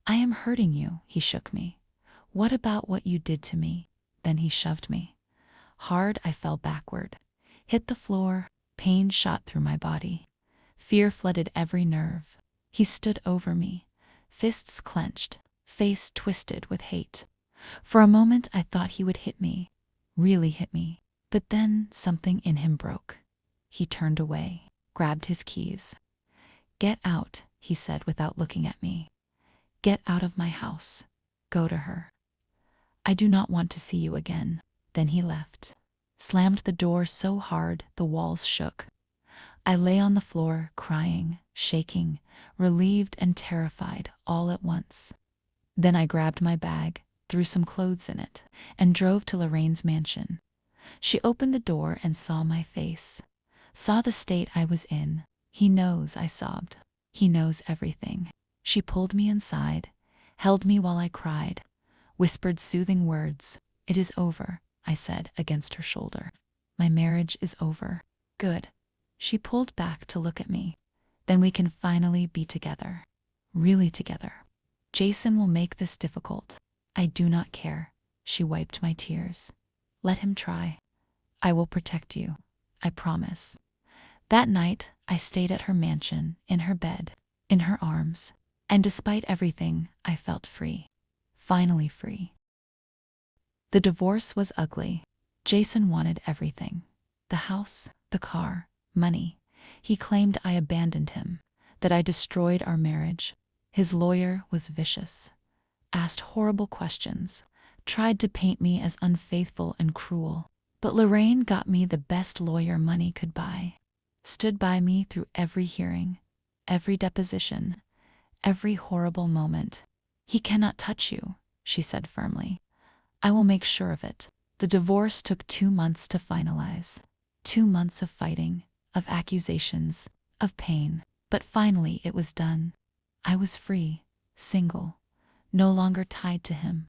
I am hurting you, he shook me. What about what you did to me? Then he shoved me. Hard, I fell backward. Hit the floor, pain shot through my body. Fear flooded every nerve. He stood over me, fists clenched, face twisted with hate. For a moment I thought he would hit me, really hit me. But then something in him broke. He turned away, grabbed his keys. Get out, he said without looking at me. Get out of my house. Go to her. I do not want to see you again. Then he left, slammed the door so hard the walls shook. I lay on the floor, crying, shaking, relieved and terrified all at once. Then I grabbed my bag, threw some clothes in it, and drove to Lorraine's mansion. She opened the door and saw my face, saw the state I was in. He knows, I sobbed. He knows everything. She pulled me inside, held me while I cried, whispered soothing words. It is over, I said against her shoulder. My marriage is over. Good. She pulled back to look at me. Then we can finally be together. Really together. Jason will make this difficult. I do not care. She wiped my tears. Let him try. I will protect you. I promise. That night, I stayed at her mansion, in her bed, in her arms, and despite everything, I felt free. Finally free. The divorce was ugly. Jason wanted everything. The house, the car, money. He claimed I abandoned him, that I destroyed our marriage. His lawyer was vicious, asked horrible questions, tried to paint me as unfaithful and cruel. But Lorraine got me the best lawyer money could buy, stood by me through every hearing, every deposition, every horrible moment. He cannot touch you, she said firmly. I will make sure of it. The divorce took 2 months to finalize. 2 months of fighting, of accusations, of pain. But finally it was done. I was free, single, no longer tied to him.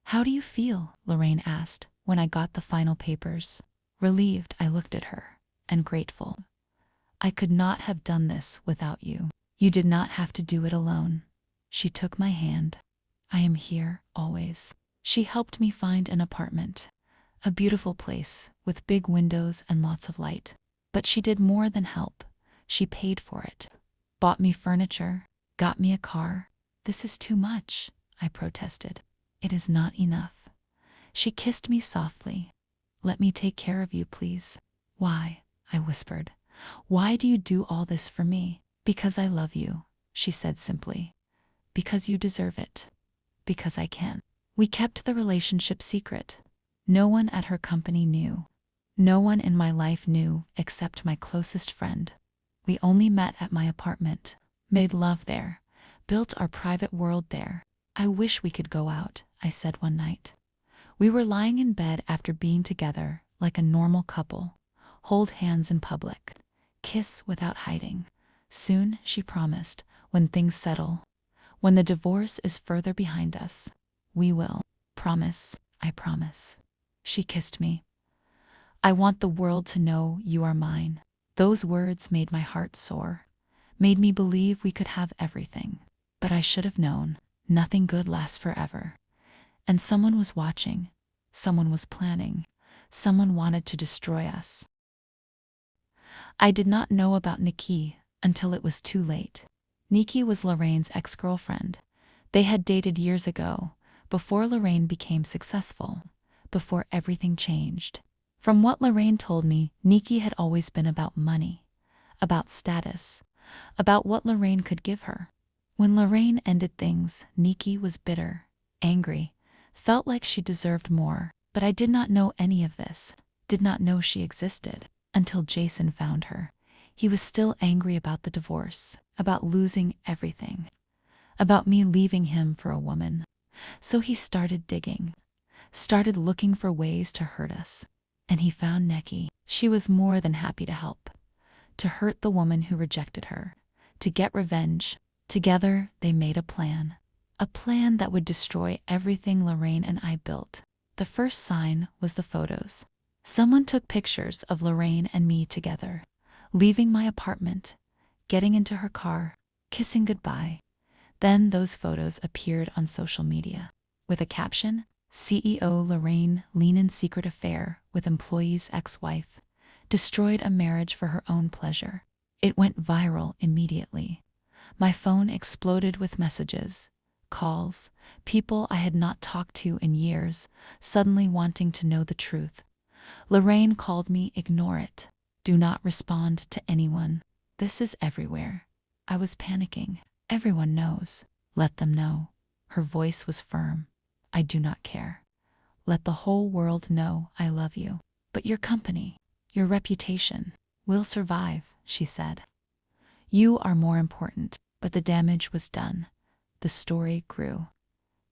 How do you feel? Lorraine asked when I got the final papers. Relieved, I looked at her, and grateful. I could not have done this without you. You did not have to do it alone. She took my hand. I am here, always. She helped me find an apartment, a beautiful place with big windows and lots of light. But she did more than help. She paid for it, bought me furniture, got me a car. This is too much, I protested. It is not enough. She kissed me softly. Let me take care of you, please. Why? I whispered. Why do you do all this for me? Because I love you, she said simply. Because you deserve it. Because I can. We kept the relationship secret. No one at her company knew. No one in my life knew except my closest friend. We only met at my apartment, made love there, built our private world there. I wish we could go out, I said one night. We were lying in bed after being together like a normal couple, hold hands in public, kiss without hiding. Soon, she promised, when things settle, when the divorce is further behind us, we will. Promise, I promise. She kissed me. I want the world to know you are mine. Those words made my heart soar, made me believe we could have everything. But I should have known, nothing good lasts forever. And someone was watching, someone was planning, someone wanted to destroy us. I did not know about Nikki until it was too late. Nikki was Lorraine's ex-girlfriend. They had dated years ago, before Lorraine became successful, before everything changed. From what Lorraine told me, Nikki had always been about money, about status, about what Lorraine could give her. When Lorraine ended things, Nikki was bitter, angry, felt like she deserved more. But I did not know any of this, did not know she existed, until Jason found her. He was still angry about the divorce, about losing everything, about me leaving him for a woman. So he started digging, started looking for ways to hurt us. And he found Nikki. She was more than happy to help, to hurt the woman who rejected her, to get revenge. Together, they made a plan that would destroy everything Lorraine and I built. The first sign was the photos. Someone took pictures of Lorraine and me together, leaving my apartment, getting into her car, kissing goodbye. Then those photos appeared on social media, with a caption, CEO Lorraine Lien secret affair with employee's ex-wife, destroyed a marriage for her own pleasure. It went viral immediately. My phone exploded with messages, calls, people I had not talked to in years, suddenly wanting to know the truth. Lorraine called me, ignore it. Do not respond to anyone. This is everywhere. I was panicking. Everyone knows. Let them know. Her voice was firm. I do not care. Let the whole world know I love you. But your company, your reputation, will survive, she said. You are more important. But the damage was done. The story grew.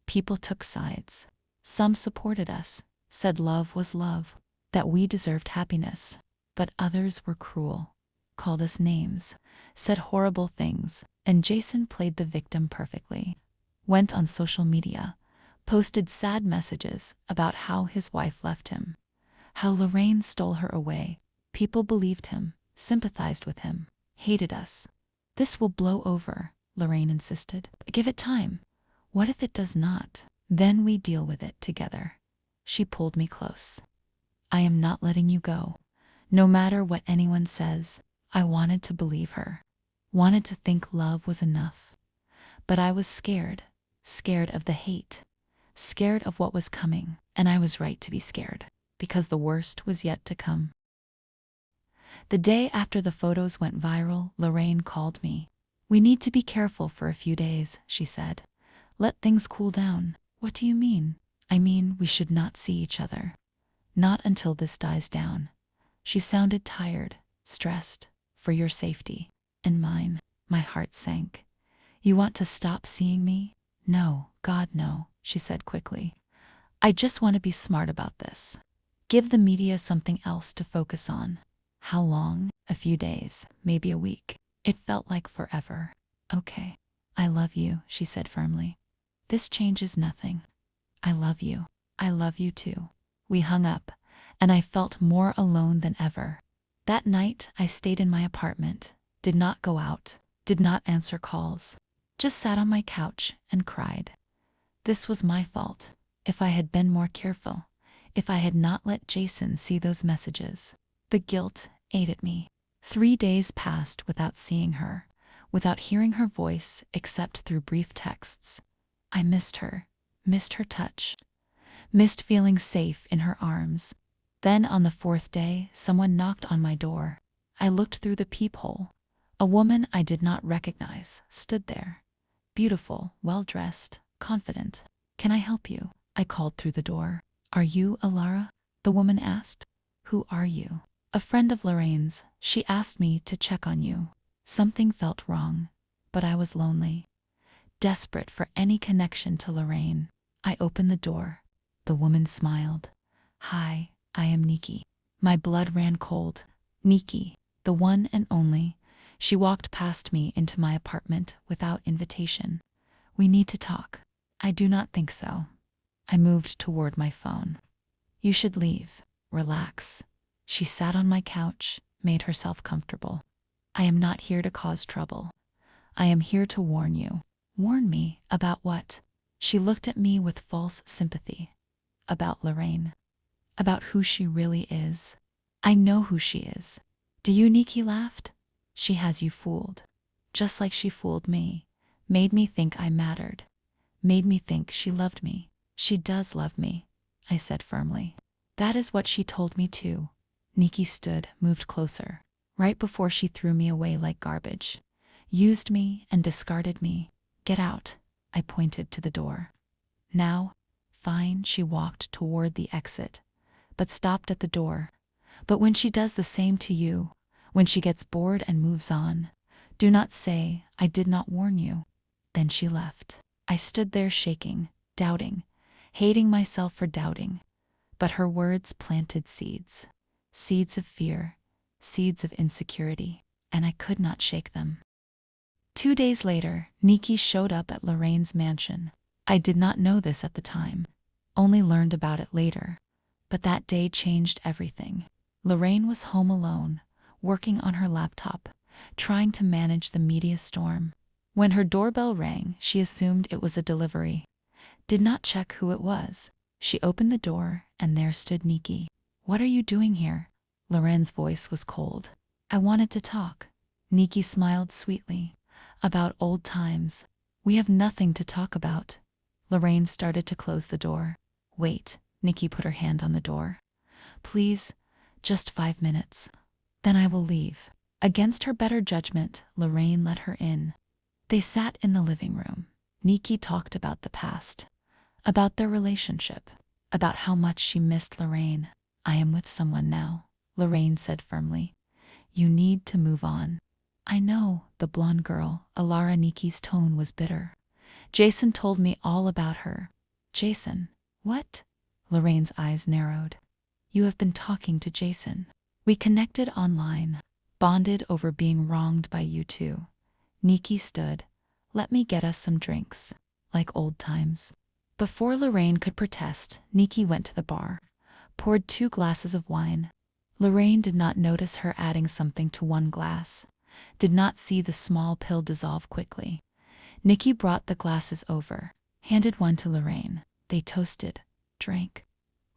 People took sides. Some supported us, said love was love, that we deserved happiness. But others were cruel, called us names, said horrible things, and Jason played the victim perfectly. Went on social media, posted sad messages about how his wife left him, how Lorraine stole her away. People believed him, sympathized with him, hated us. This will blow over, Lorraine insisted. Give it time. What if it does not? Then we deal with it together. She pulled me close. I am not letting you go. No matter what anyone says. I wanted to believe her. Wanted to think love was enough. But I was scared. Scared of the hate. Scared of what was coming. And I was right to be scared. Because the worst was yet to come. The day after the photos went viral, Lorraine called me. We need to be careful for a few days, she said. Let things cool down. What do you mean? I mean, we should not see each other. Not until this dies down. She sounded tired, stressed, for your safety. And mine. My heart sank. You want to stop seeing me? No, God no, she said quickly. I just want to be smart about this. Give the media something else to focus on. How long? A few days, maybe a week. It felt like forever. Okay. I love you, she said firmly. This changes nothing. I love you. I love you too. We hung up, and I felt more alone than ever. That night, I stayed in my apartment, did not go out, did not answer calls, just sat on my couch and cried. This was my fault. If I had been more careful, if I had not let Jason see those messages. The guilt ate at me. 3 days passed without seeing her, without hearing her voice except through brief texts. I missed her touch, missed feeling safe in her arms. Then on the 4th day, someone knocked on my door. I looked through the peephole. A woman I did not recognize stood there. Beautiful, well-dressed, confident. Can I help you? I called through the door. Are you Elara? The woman asked. Who are you? A friend of Lorraine's. She asked me to check on you. Something felt wrong, but I was lonely. Desperate for any connection to Lorraine. I opened the door. The woman smiled. Hi, I am Nikki. My blood ran cold. Nikki, the one and only. She walked past me into my apartment without invitation. We need to talk. I do not think so. I moved toward my phone. You should leave. Relax. She sat on my couch, made herself comfortable. I am not here to cause trouble. I am here to warn you. Warn me about what? She looked at me with false sympathy. About Lorraine. About who she really is. I know who she is. Do you? Nikki laughed. She has you fooled. Just like she fooled me. Made me think I mattered. Made me think she loved me. She does love me, I said firmly. That is what she told me too. Nikki stood, moved closer. Right before she threw me away like garbage. Used me and discarded me. Get out, I pointed to the door. Now? Fine, she walked toward the exit, but stopped at the door. But when she does the same to you, when she gets bored and moves on, do not say, I did not warn you. Then she left. I stood there shaking, doubting, hating myself for doubting. But her words planted seeds. Seeds of fear, seeds of insecurity, and I could not shake them. 2 days later, Nikki showed up at Lorraine's mansion. I did not know this at the time, only learned about it later. But that day changed everything. Lorraine was home alone, working on her laptop, trying to manage the media storm. When her doorbell rang, she assumed it was a delivery. Did not check who it was. She opened the door, and there stood Nikki. What are you doing here? Lorraine's voice was cold. I wanted to talk. Nikki smiled sweetly. About old times. We have nothing to talk about. Lorraine started to close the door. Wait, Nikki put her hand on the door. Please, just 5 minutes. Then I will leave. Against her better judgment, Lorraine let her in. They sat in the living room. Nikki talked about the past. About their relationship. About how much she missed Lorraine. I am with someone now, Lorraine said firmly. You need to move on. I know, the blonde girl, Elara. Nikki's tone was bitter. Jason told me all about her. Jason? What? Lorraine's eyes narrowed. You have been talking to Jason. We connected online, bonded over being wronged by you two. Nikki stood. Let me get us some drinks. Like old times. Before Lorraine could protest, Nikki went to the bar. Poured 2 glasses of wine. Lorraine did not notice her adding something to 1 glass. Did not see the small pill dissolve quickly. Nikki brought the glasses over. Handed one to Lorraine. They toasted. Drank.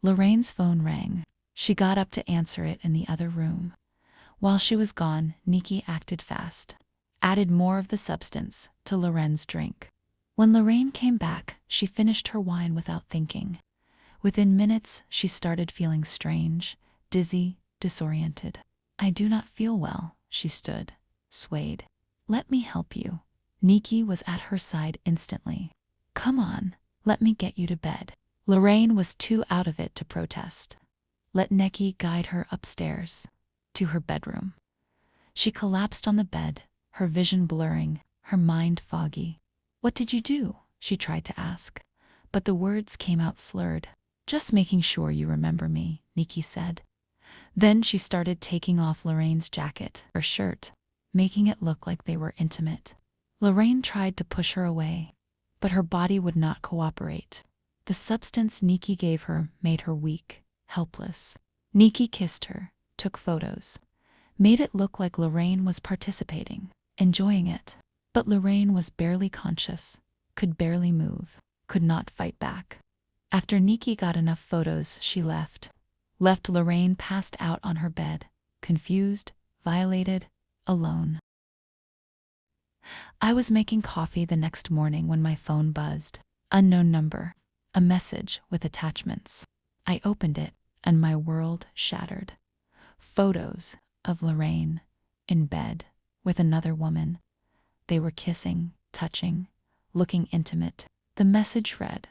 Lorraine's phone rang. She got up to answer it in the other room. While she was gone, Nikki acted fast, added more of the substance to Lorraine's drink. When Lorraine came back, she finished her wine without thinking. Within minutes, she started feeling strange, dizzy, disoriented. I do not feel well, she stood, swayed. Let me help you. Nikki was at her side instantly. Come on, let me get you to bed. Lorraine was too out of it to protest. Let Nikki guide her upstairs, to her bedroom. She collapsed on the bed, her vision blurring, her mind foggy. What did you do? She tried to ask, but the words came out slurred. Just making sure you remember me, Nikki said. Then she started taking off Lorraine's jacket, her shirt, making it look like they were intimate. Lorraine tried to push her away, but her body would not cooperate. The substance Nikki gave her made her weak, helpless. Nikki kissed her, took photos, made it look like Lorraine was participating, enjoying it. But Lorraine was barely conscious, could barely move, could not fight back. After Nikki got enough photos, she left Lorraine passed out on her bed, confused, violated, alone. I was making coffee the next morning when my phone buzzed. Unknown number. A message with attachments. I opened it, and my world shattered. Photos of Lorraine, in bed, with another woman. They were kissing, touching, looking intimate. The message read,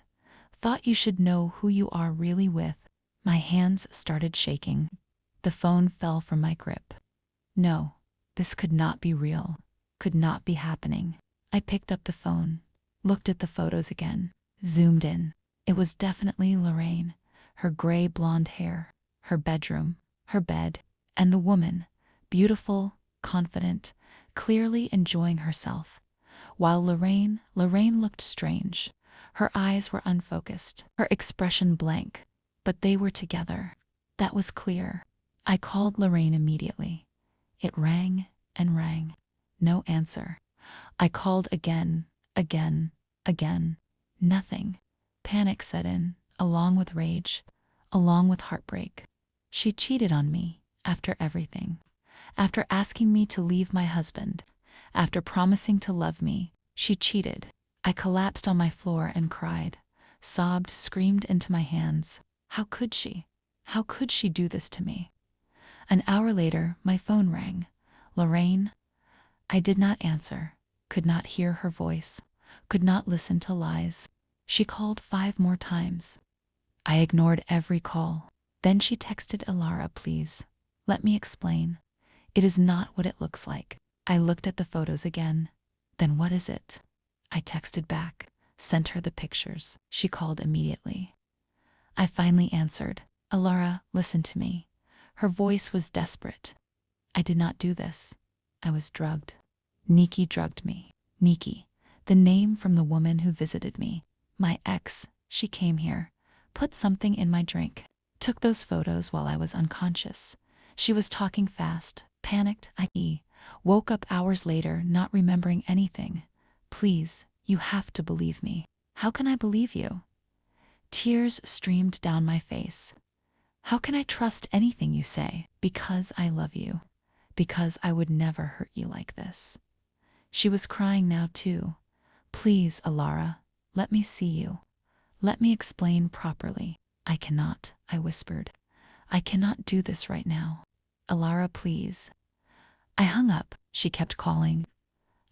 "Thought you should know who you are really with." My hands started shaking. The phone fell from my grip. No, this could not be real, could not be happening. I picked up the phone, looked at the photos again, zoomed in. It was definitely Lorraine, her gray blonde hair, her bedroom, her bed, and the woman, beautiful, confident, clearly enjoying herself. While Lorraine looked strange. Her eyes were unfocused, her expression blank, but they were together. That was clear. I called Lorraine immediately. It rang and rang. No answer. I called again. Nothing. Panic set in, along with rage, along with heartbreak. She cheated on me, after everything. After asking me to leave my husband, after promising to love me, she cheated. I collapsed on my floor and cried, sobbed, screamed into my hands. How could she? How could she do this to me? An hour later, my phone rang. Lorraine? I did not answer, could not hear her voice, could not listen to lies. She called 5 more times. I ignored every call. Then she texted Elara, please. Let me explain. It is not what it looks like. I looked at the photos again. Then what is it? I texted back, sent her the pictures. She called immediately. I finally answered. Elara, listen to me. Her voice was desperate. I did not do this. I was drugged. Nikki drugged me. Nikki, the name from the woman who visited me. My ex, she came here, put something in my drink, took those photos while I was unconscious. She was talking fast, panicked. I woke up hours later not remembering anything. Please, you have to believe me. How can I believe you? Tears streamed down my face. How can I trust anything you say? Because I love you. Because I would never hurt you like this. She was crying now too. Please, Elara, let me see you. Let me explain properly. I cannot, I whispered. I cannot do this right now. Elara, please. I hung up. She kept calling.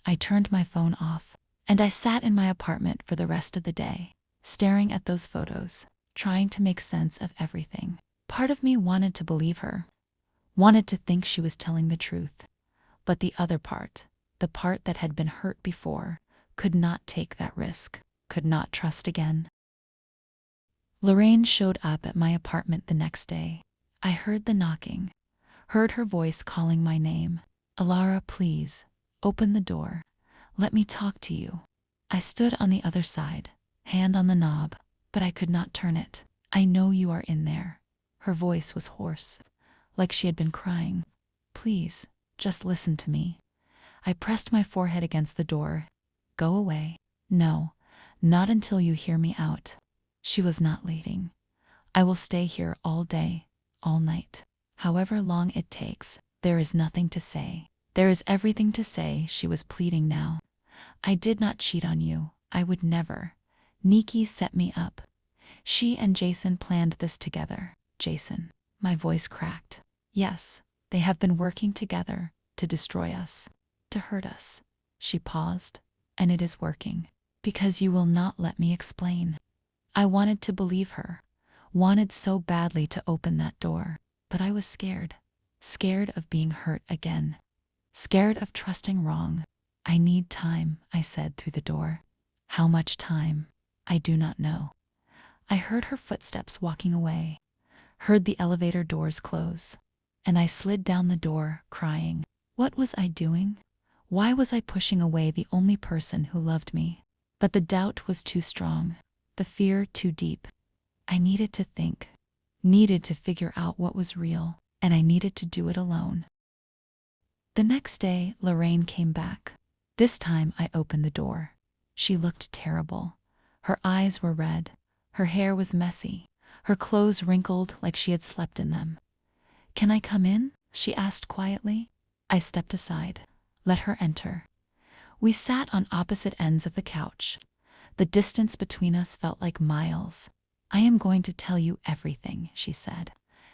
I turned my phone off, and I sat in my apartment for the rest of the day, staring at those photos, trying to make sense of everything. Part of me wanted to believe her, wanted to think she was telling the truth. But the other part, the part that had been hurt before, could not take that risk, could not trust again. Lorraine showed up at my apartment the next day. I heard the knocking, heard her voice calling my name. Elara, please, open the door. Let me talk to you. I stood on the other side, hand on the knob, but I could not turn it. I know you are in there. Her voice was hoarse, like she had been crying. Please, just listen to me. I pressed my forehead against the door. Go away. No, not until you hear me out. She was not leading. I will stay here all day, all night. However long it takes, there is nothing to say. There is everything to say, she was pleading now. I did not cheat on you. I would never. Nikki set me up. She and Jason planned this together. Jason. My voice cracked. Yes, they have been working together to destroy us, to hurt us. She paused. And it is working. Because you will not let me explain. I wanted to believe her. Wanted so badly to open that door. But I was scared. Scared of being hurt again. Scared of trusting wrong. I need time, I said through the door. How much time? I do not know. I heard her footsteps walking away. Heard the elevator doors close. And I slid down the door, crying. What was I doing? Why was I pushing away the only person who loved me? But the doubt was too strong. The fear too deep. I needed to think. Needed to figure out what was real. And I needed to do it alone. The next day, Lorraine came back. This time I opened the door. She looked terrible. Her eyes were red. Her hair was messy. Her clothes wrinkled like she had slept in them. Can I come in? She asked quietly. I stepped aside. Let her enter. We sat on opposite ends of the couch. The distance between us felt like miles. I am going to tell you everything, she said.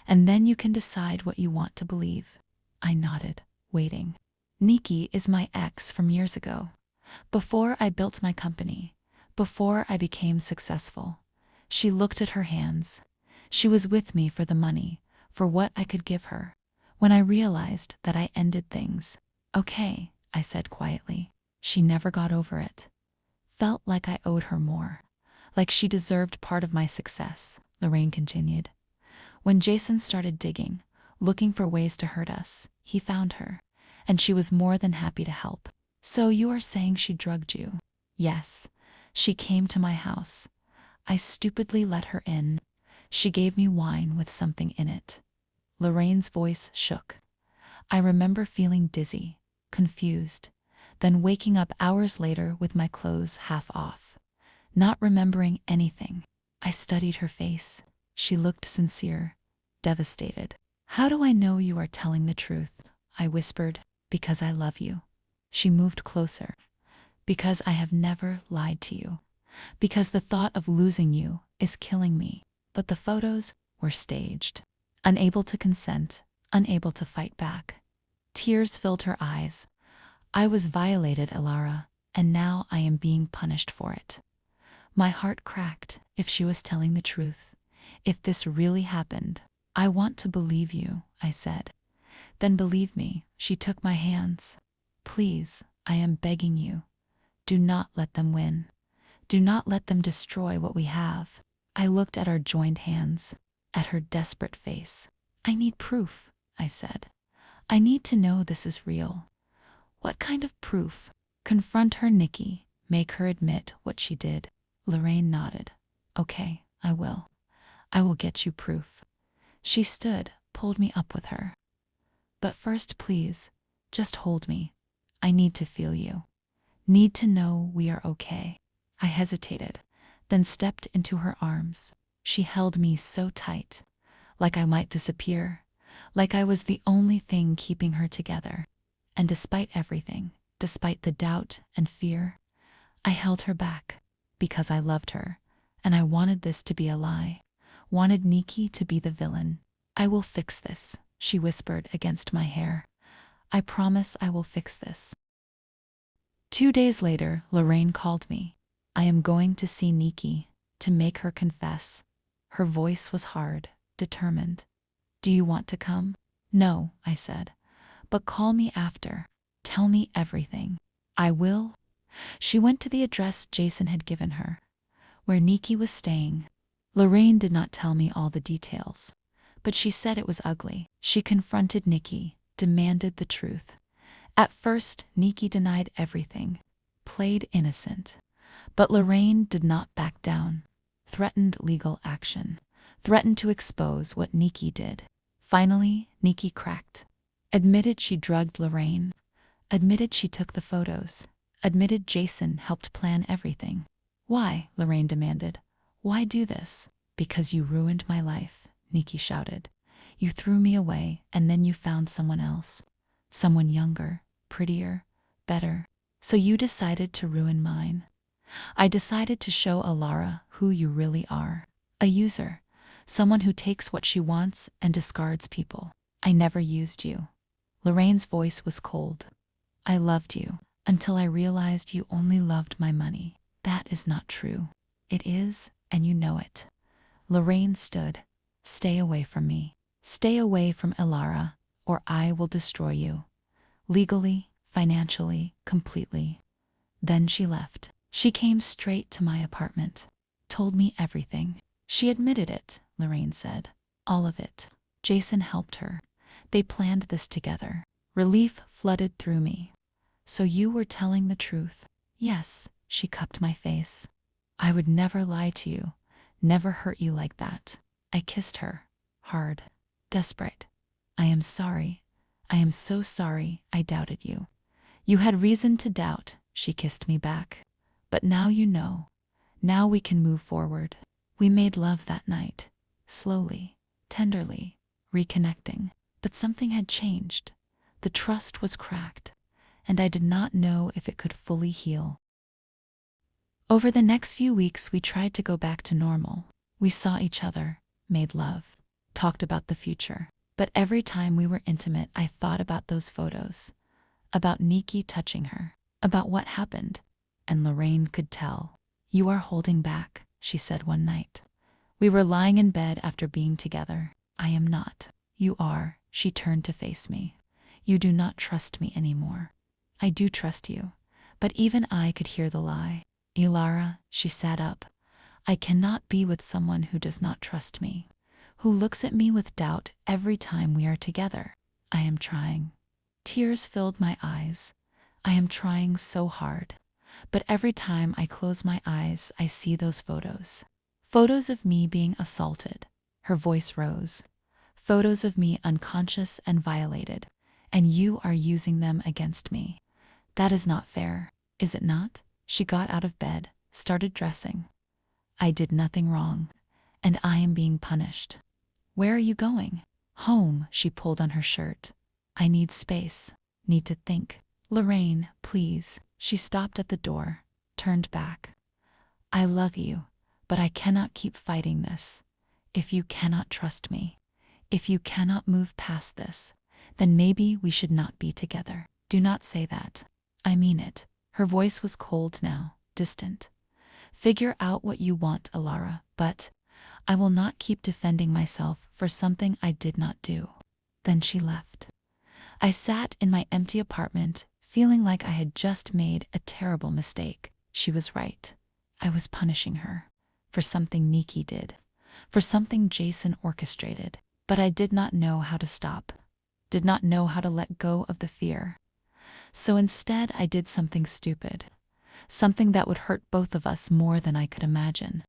And then you can decide what you want to believe. I nodded, waiting. Nikki is my ex from years ago. Before I built my company. Before I became successful. She looked at her hands. She was with me for the money, for what I could give her. When I realized that I ended things. Okay, I said quietly. She never got over it. Felt like I owed her more. Like she deserved part of my success, Lorraine continued. When Jason started digging, looking for ways to hurt us, he found her. And she was more than happy to help. So you are saying she drugged you? Yes. She came to my house. I stupidly let her in. She gave me wine with something in it. Lorraine's voice shook. I remember feeling dizzy, confused, then waking up hours later with my clothes half off. Not remembering anything. I studied her face. She looked sincere, devastated. How do I know you are telling the truth? I whispered. Because I love you. She moved closer. Because I have never lied to you. Because the thought of losing you is killing me. But the photos were staged. Unable to consent, unable to fight back. Tears filled her eyes. I was violated, Elara, and now I am being punished for it. My heart cracked. If she was telling the truth, if this really happened, I want to believe you, I said. Then believe me, she took my hands. Please, I am begging you. Do not let them win. Do not let them destroy what we have. I looked at our joined hands, at her desperate face. I need proof, I said. I need to know this is real. What kind of proof? Confront her, Nikki. Make her admit what she did. Lorraine nodded. Okay, I will. I will get you proof. She stood, pulled me up with her. But first, please, just hold me. I need to feel you. Need to know we are okay. I hesitated, then stepped into her arms. She held me so tight, like I might disappear, like I was the only thing keeping her together. And despite everything, despite the doubt and fear, I held her back, because I loved her, and I wanted this to be a lie, wanted Nikki to be the villain. I will fix this, she whispered against my hair. I promise I will fix this. 2 days later, Lorraine called me. I am going to see Nikki, to make her confess. Her voice was hard, determined. Do you want to come? No, I said. But call me after. Tell me everything. I will. She went to the address Jason had given her, where Nikki was staying. Lorraine did not tell me all the details, but she said it was ugly. She confronted Nikki, demanded the truth. At first, Nikki denied everything, played innocent. But Lorraine did not back down, threatened legal action, threatened to expose what Nikki did. Finally, Nikki cracked. Admitted she drugged Lorraine, admitted she took the photos, admitted Jason helped plan everything. Why? Lorraine demanded. Why do this? Because you ruined my life, Nikki shouted. You threw me away and then you found someone else. Someone younger, prettier, better. So you decided to ruin mine. I decided to show Elara who you really are. A user. Someone who takes what she wants and discards people. I never used you. Lorraine's voice was cold. I loved you until I realized you only loved my money. That is not true. It is, and you know it. Lorraine stood. Stay away from me. Stay away from Elara, or I will destroy you. Legally, financially, completely. Then she left. She came straight to my apartment. Told me everything. She admitted it, Lorraine said. All of it. Jason helped her. They planned this together. Relief flooded through me. So you were telling the truth? Yes, she cupped my face. I would never lie to you, never hurt you like that. I kissed her. Hard. Desperate. I am sorry. I am so sorry I doubted you. You had reason to doubt, she kissed me back. But now you know. Now we can move forward. We made love that night. Slowly, tenderly, reconnecting. But something had changed. The trust was cracked, and I did not know if it could fully heal. Over the next few weeks, we tried to go back to normal. We saw each other, made love, talked about the future. But every time we were intimate, I thought about those photos, about Nikki touching her, about what happened. And Lorraine could tell. You are holding back, she said one night. We were lying in bed after being together. I am not. You are. She turned to face me. You do not trust me anymore. I do trust you. But even I could hear the lie. Elara, she sat up. I cannot be with someone who does not trust me, who looks at me with doubt every time we are together. I am trying. Tears filled my eyes. I am trying so hard. But every time I close my eyes, I see those photos. Photos of me being assaulted. Her voice rose. Photos of me unconscious and violated. And you are using them against me. That is not fair, is it not? She got out of bed, started dressing. I did nothing wrong, and I am being punished. Where are you going? Home, she pulled on her shirt. I need space, need to think. Lorraine, please. She stopped at the door, turned back. I love you, but I cannot keep fighting this. If you cannot trust me, if you cannot move past this, then maybe we should not be together. Do not say that. I mean it. Her voice was cold now, distant. Figure out what you want, Elara, but I will not keep defending myself for something I did not do. Then she left. I sat in my empty apartment, feeling like I had just made a terrible mistake. She was right. I was punishing her for something Nikki did, for something Jason orchestrated. But I did not know how to stop, did not know how to let go of the fear. So instead, I did something stupid, something that would hurt both of us more than I could imagine.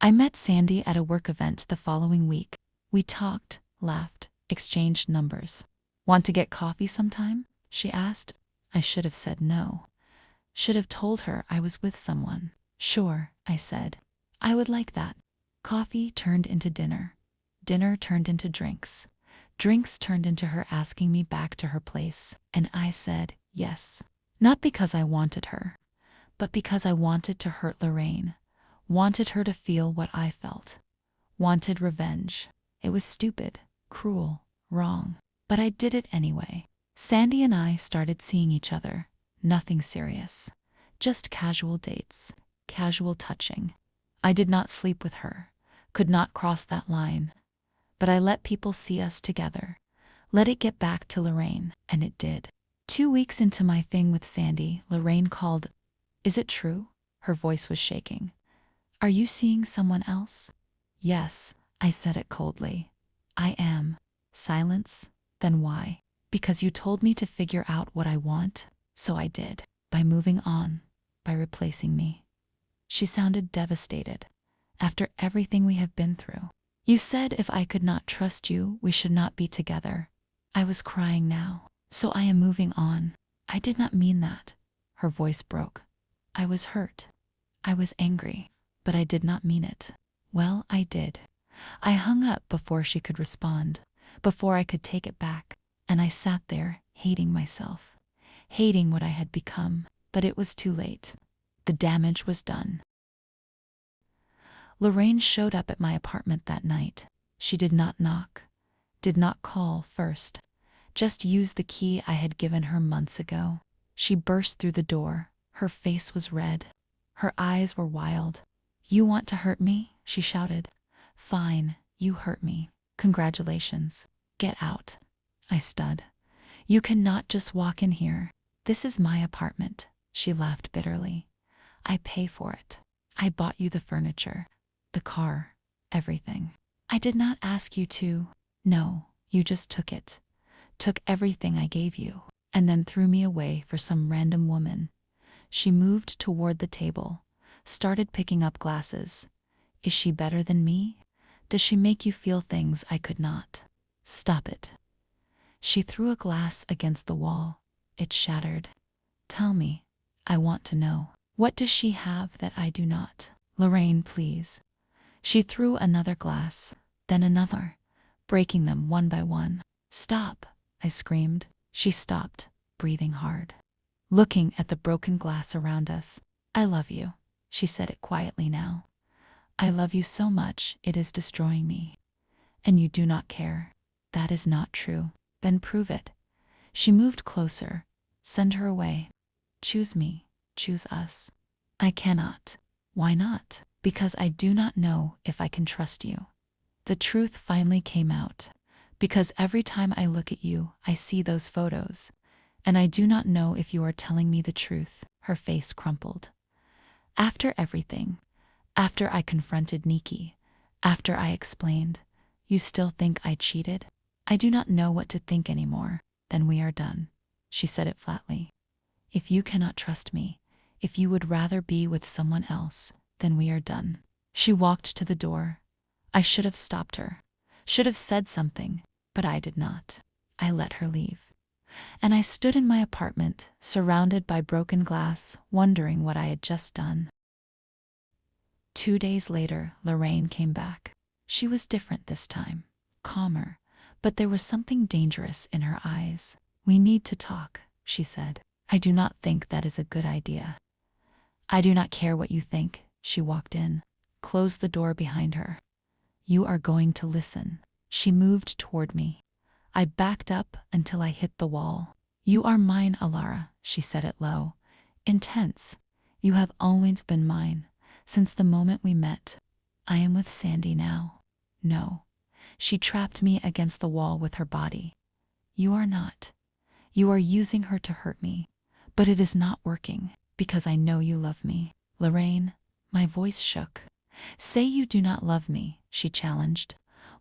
I met Sandy at a work event the following week. We talked, laughed, exchanged numbers. Want to get coffee sometime? She asked. I should have said no. Should have told her I was with someone. Sure, I said. I would like that. Coffee turned into dinner. Dinner turned into drinks. Drinks turned into her asking me back to her place. And I said yes. Not because I wanted her, but because I wanted to hurt Lorraine. Wanted her to feel what I felt. Wanted revenge. It was stupid, cruel, wrong. But I did it anyway. Sandy and I started seeing each other. Nothing serious. Just casual dates. Casual touching. I did not sleep with her. Could not cross that line. But I let people see us together. Let it get back to Lorraine, and it did. 2 weeks into my thing with Sandy, Lorraine called. Is it true? Her voice was shaking. Are you seeing someone else? Yes, I said it coldly. I am. Silence. Then why? Because you told me to figure out what I want, so I did. By moving on. By replacing me. She sounded devastated. After everything we have been through. You said if I could not trust you, we should not be together. I was crying now. So I am moving on. I did not mean that. Her voice broke. I was hurt. I was angry. But I did not mean it. Well, I did. I hung up before she could respond, before I could take it back, and I sat there, hating myself, hating what I had become, but it was too late. The damage was done. Lorraine showed up at my apartment that night. She did not knock, did not call first, just used the key I had given her months ago. She burst through the door. Her face was red. Her eyes were wild. "You want to hurt me?" she shouted. "Fine, you hurt me. Congratulations. Get out." I stood. "You cannot just walk in here. This is my apartment." She laughed bitterly. "I pay for it. I bought you the furniture, the car, everything. I did not ask you to. No, you just took it. Took everything I gave you, and then threw me away for some random woman." She moved toward the table, started picking up glasses. "Is she better than me? Does she make you feel things I could not?" "Stop it." She threw a glass against the wall. It shattered. "Tell me. I want to know. What does she have that I do not? Lorraine, please." She threw another glass, then another, breaking them one by one. "Stop," I screamed. She stopped, breathing hard, looking at the broken glass around us. "I love you." She said it quietly now. "I love you so much it is destroying me. And you do not care." "That is not true." "Then prove it." She moved closer. "Send her away. Choose me. Choose us." "I cannot." "Why not?" "Because I do not know if I can trust you." The truth finally came out. "Because every time I look at you, I see those photos. And I do not know if you are telling me the truth." Her face crumpled. "After everything, after I confronted Nikki, after I explained, you still think I cheated?" "I do not know what to think anymore." "Then we are done." She said it flatly. "If you cannot trust me, if you would rather be with someone else, then we are done." She walked to the door. I should have stopped her, should have said something, but I did not. I let her leave. And I stood in my apartment, surrounded by broken glass, wondering what I had just done. 2 days later, Lorraine came back. She was different this time, calmer, but there was something dangerous in her eyes. "We need to talk," she said. "I do not think that is a good idea." "I do not care what you think." She walked in, closed the door behind her. "You are going to listen." She moved toward me. I backed up until I hit the wall. "You are mine, Elara," she said it low, intense. "You have always been mine, since the moment we met. I am with Sandy now." "No." She trapped me against the wall with her body. "You are not. You are using her to hurt me. But it is not working, because I know you love me." "Lorraine," my voice shook. "Say you do not love me," she challenged.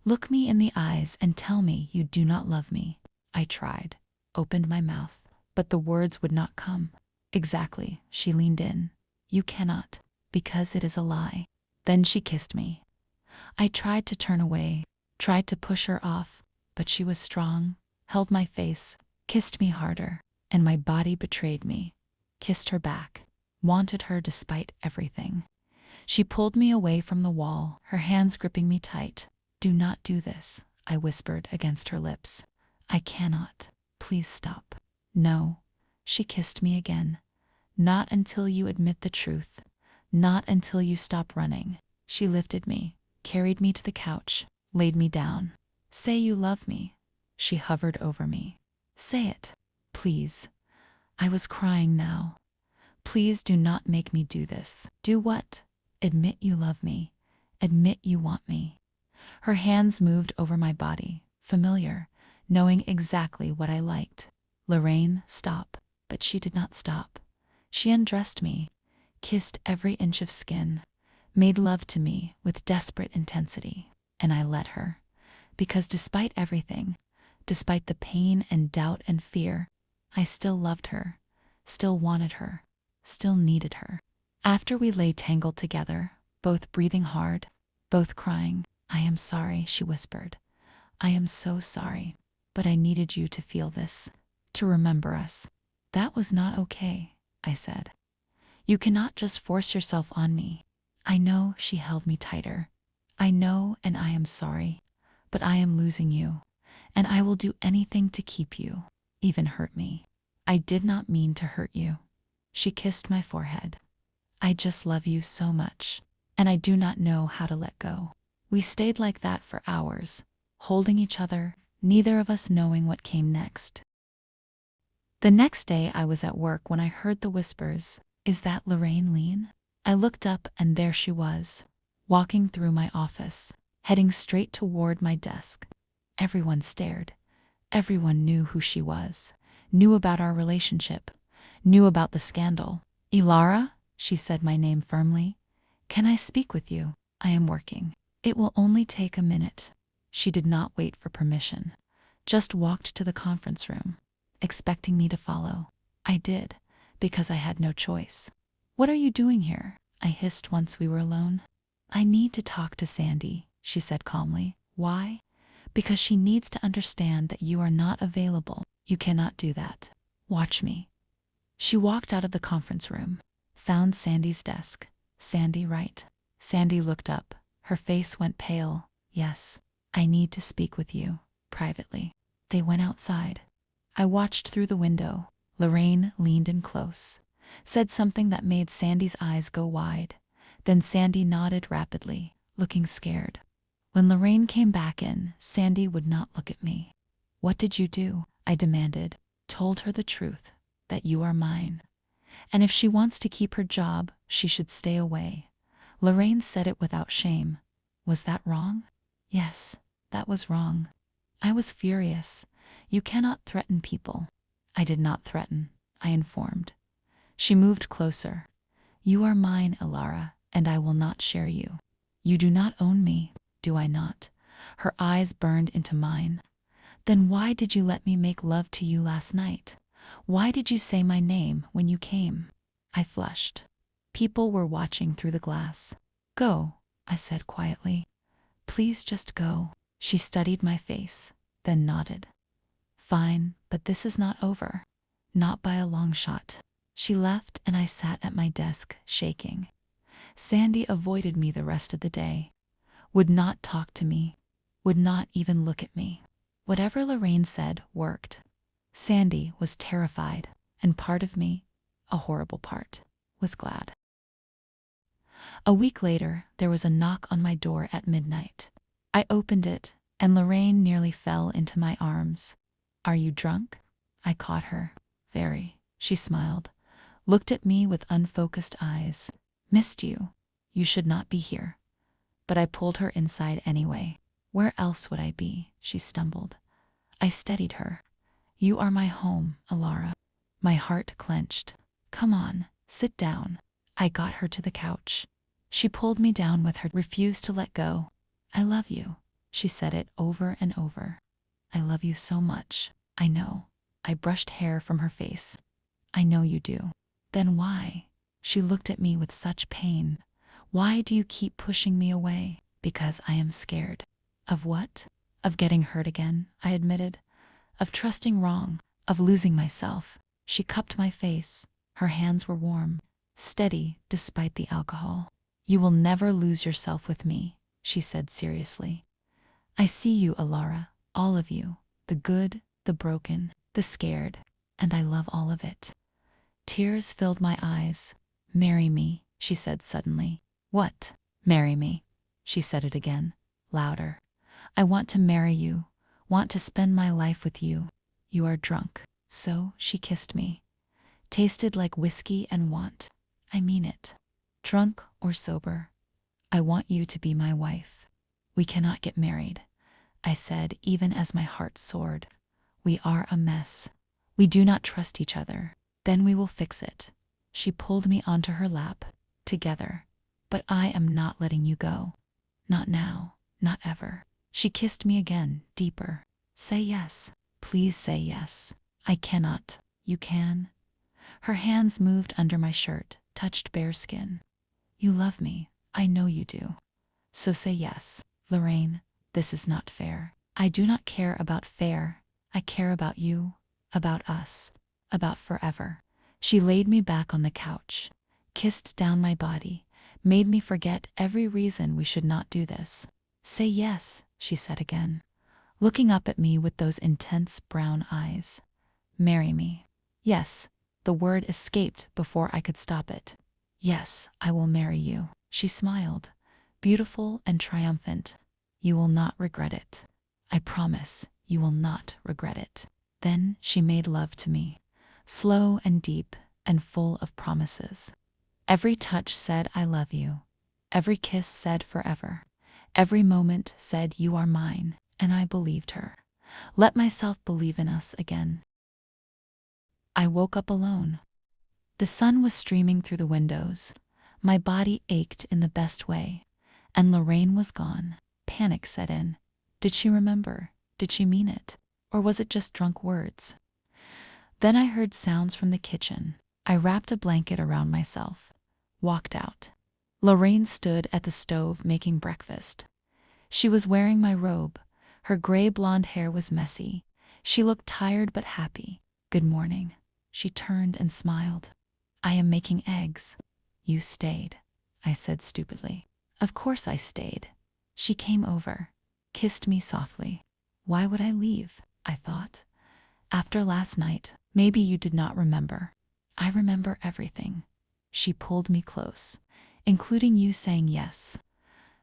"Look me in the eyes and tell me you do not love me." I tried, opened my mouth, but the words would not come. "Exactly," she leaned in. "You cannot, because it is a lie." Then she kissed me. I tried to turn away, tried to push her off, but she was strong, held my face, kissed me harder, and my body betrayed me. Kissed her back, wanted her despite everything. She pulled me away from the wall, her hands gripping me tight. "Do not do this," I whispered against her lips. "I cannot. Please stop." "No." She kissed me again. "Not until you admit the truth. Not until you stop running." She lifted me, carried me to the couch, laid me down. "Say you love me." She hovered over me. "Say it. Please." I was crying now. "Please do not make me do this." "Do what?" "Admit you love me. Admit you want me." Her hands moved over my body, familiar, knowing exactly what I liked. "Lorraine, stop." But she did not stop. She undressed me, kissed every inch of skin, made love to me with desperate intensity, and I let her. Because despite everything, despite the pain and doubt and fear, I still loved her, still wanted her, still needed her. After we lay tangled together, both breathing hard, both crying, "I am sorry," she whispered. "I am so sorry, but I needed you to feel this, to remember us." "That was not okay," I said. "You cannot just force yourself on me." "I know." She held me tighter. I know and I am sorry, but I am losing you, and I will do anything to keep you, even hurt me. I did not mean to hurt you. She kissed my forehead. I just love you so much, and I do not know how to let go. We stayed like that for hours, holding each other, neither of us knowing what came next. The next day I was at work when I heard the whispers, "Is that Lorraine Lien?" I looked up and there she was, walking through my office, heading straight toward my desk. Everyone stared. Everyone knew who she was, knew about our relationship, knew about the scandal. "Elara," she said my name firmly. "Can I speak with you? I am working. It will only take a minute." She did not wait for permission, just walked to the conference room, expecting me to follow. I did, because I had no choice. "What are you doing here?" I hissed once we were alone. "I need to talk to Sandy," she said calmly. "Why?" "Because she needs to understand that you are not available." "You cannot do that. Watch me." She walked out of the conference room, found Sandy's desk. "Sandy, right?" Sandy looked up. Her face went pale. "Yes, I need to speak with you, privately." They went outside. I watched through the window. Lorraine leaned in close, said something that made Sandy's eyes go wide. Then Sandy nodded rapidly, looking scared. When Lorraine came back in, Sandy would not look at me. "What did you do?" I demanded. "Told her the truth, that you are mine. And if she wants to keep her job, she should stay away." Lorraine said it without shame. "Was that wrong?" "Yes, that was wrong." I was furious. "You cannot threaten people." "I did not threaten, I informed." She moved closer. "You are mine, Elara, and I will not share you." "You do not own me, do I not?" Her eyes burned into mine. "Then why did you let me make love to you last night? Why did you say my name when you came?" I flushed. People were watching through the glass. "Go," I said quietly. "Please just go." She studied my face, then nodded. "Fine, but this is not over. Not by a long shot." She left and I sat at my desk, shaking. Sandy avoided me the rest of the day. Would not talk to me. Would not even look at me. Whatever Lorraine said worked. Sandy was terrified, and part of me, a horrible part, was glad. A week later, there was a knock on my door at midnight. I opened it, and Lorraine nearly fell into my arms. "Are you drunk?" I caught her. "Very." She smiled, looked at me with unfocused eyes. "Missed you. You should not be here." But I pulled her inside anyway. "Where else would I be?" she stumbled. I steadied her. "You are my home, Elara." My heart clenched. "Come on, sit down." I got her to the couch. She pulled me down with her, refused to let go. "I love you." She said it over and over. "I love you so much." "I know." I brushed hair from her face. "I know you do." "Then why?" She looked at me with such pain. "Why do you keep pushing me away?" "Because I am scared." "Of what?" "Of getting hurt again," I admitted. "Of trusting wrong, of losing myself." She cupped my face. Her hands were warm, steady despite the alcohol. "You will never lose yourself with me," she said seriously. "I see you, Elara, all of you, the good, the broken, the scared, and I love all of it." Tears filled my eyes. "Marry me," she said suddenly. "What?" "Marry me." She said it again, louder. "I want to marry you, want to spend my life with you." "You are drunk." So she kissed me. Tasted like whiskey and want. I mean it. Drunk or sober. "I want you to be my wife." "We cannot get married," I said, even as my heart soared. "We are a mess. We do not trust each other. Then we will fix it." She pulled me onto her lap. "Together. But I am not letting you go. Not now, not ever." She kissed me again, deeper. "Say yes. Please say yes." "I cannot." "You can." Her hands moved under my shirt, touched bare skin. "You love me. I know you do. So say yes." "Lorraine, this is not fair." "I do not care about fair. I care about you, about us, about forever." She laid me back on the couch, kissed down my body, made me forget every reason we should not do this. Say yes, she said again, looking up at me with those intense brown eyes. Marry me. Yes, the word escaped before I could stop it. Yes, I will marry you. She smiled, beautiful and triumphant. You will not regret it. I promise you will not regret it. Then she made love to me, slow and deep and full of promises. Every touch said I love you. Every kiss said forever. Every moment said you are mine, and I believed her. Let myself believe in us again. I woke up alone. The sun was streaming through the windows. My body ached in the best way, and Lorraine was gone. Panic set in. Did she remember? Did she mean it? Or was it just drunk words? Then I heard sounds from the kitchen. I wrapped a blanket around myself, walked out. Lorraine stood at the stove making breakfast. She was wearing my robe. Her gray blonde hair was messy. She looked tired but happy. Good morning. She turned and smiled. I am making eggs. You stayed, I said stupidly. Of course I stayed. She came over, kissed me softly. Why would I leave? I thought. After last night, maybe you did not remember. I remember everything. She pulled me close, including you saying yes.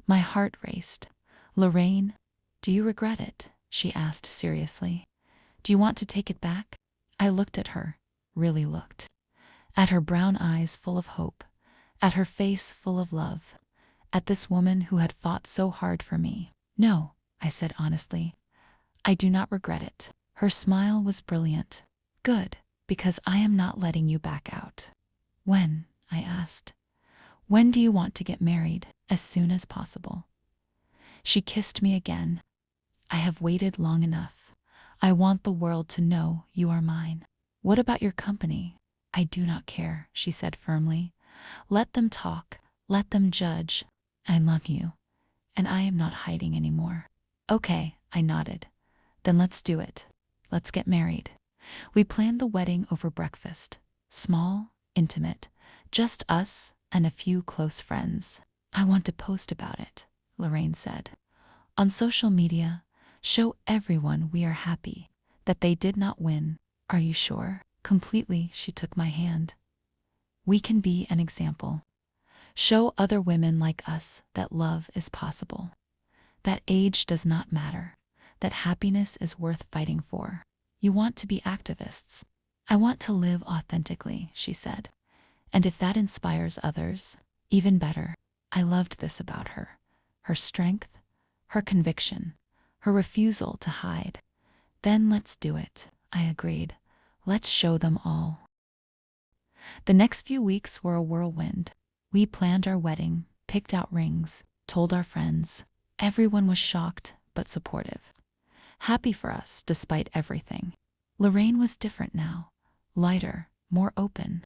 My heart raced. Lorraine, do you regret it? She asked seriously. Do you want to take it back? I looked at her, really looked. At her brown eyes full of hope, at her face full of love, at this woman who had fought so hard for me. No, I said honestly. I do not regret it. Her smile was brilliant. Good, because I am not letting you back out. When? I asked. When do you want to get married? As soon as possible. She kissed me again. I have waited long enough. I want the world to know you are mine. What about your company? I do not care, she said firmly. Let them talk. Let them judge. I love you, and I am not hiding anymore. Okay, I nodded. Then let's do it. Let's get married. We planned the wedding over breakfast. Small, intimate, just us and a few close friends. I want to post about it, Lorraine said. On social media, show everyone we are happy, that they did not win. Are you sure? Completely, she took my hand. We can be an example. Show other women like us that love is possible, that age does not matter, that happiness is worth fighting for. You want to be activists. I want to live authentically, she said. And if that inspires others, even better. I loved this about her. Her strength, her conviction, her refusal to hide. Then let's do it, I agreed. Let's show them all. The next few weeks were a whirlwind. We planned our wedding, picked out rings, told our friends. Everyone was shocked but supportive. Happy for us despite everything. Lorraine was different now, lighter, more open.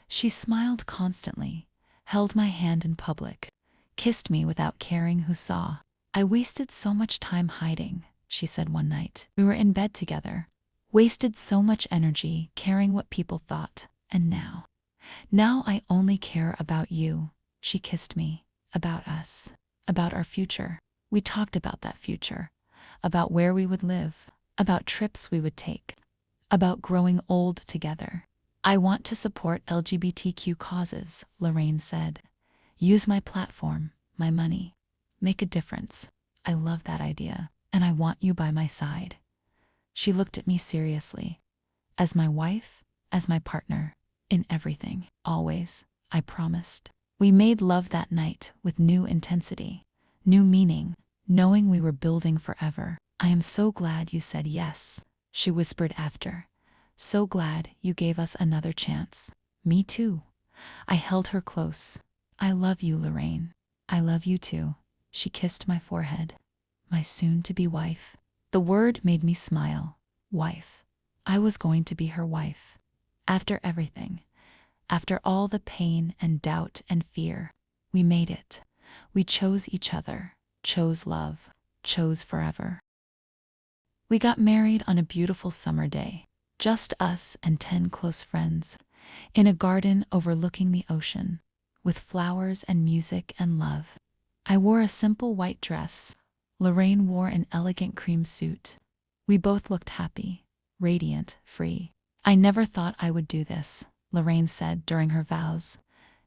She smiled constantly, held my hand in public, kissed me without caring who saw. I wasted so much time hiding, she said one night. We were in bed together. Wasted so much energy caring what people thought, and now I only care about you. She kissed me, about us, about our future. We talked about that future, about where we would live, about trips we would take, about growing old together. I want to support LGBTQ causes, Lorraine said. Use my platform, my money. Make a difference. I love that idea, and I want you by my side. She looked at me seriously. As my wife, as my partner, in everything, always, I promised. We made love that night with new intensity, new meaning, knowing we were building forever. I am so glad you said yes, she whispered after. So glad you gave us another chance. Me too. I held her close. I love you, Lorraine. I love you too. She kissed my forehead. My soon-to-be wife. The word made me smile. Wife. I was going to be her wife. After everything, after all the pain and doubt and fear, we made it. We chose each other, chose love, chose forever. We got married on a beautiful summer day, just us and 10 close friends, in a garden overlooking the ocean. with flowers and music and love. I wore a simple white dress. Lorraine wore an elegant cream suit. We both looked happy, radiant, free. I never thought I would do this, Lorraine said during her vows.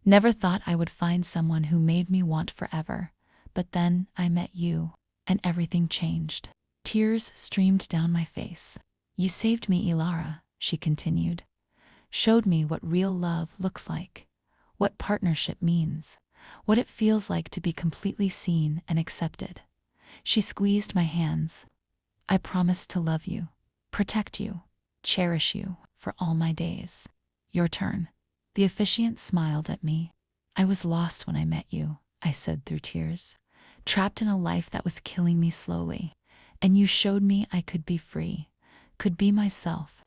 Never thought I would find someone who made me want forever. But then I met you, and everything changed. Tears streamed down my face. You saved me, Elara, she continued. Showed me what real love looks like, what partnership means, what it feels like to be completely seen and accepted. She squeezed my hands. I promise to love you, protect you, cherish you for all my days. Your turn. The officiant smiled at me. I was lost when I met you, I said through tears, trapped in a life that was killing me slowly. And you showed me I could be free, could be myself,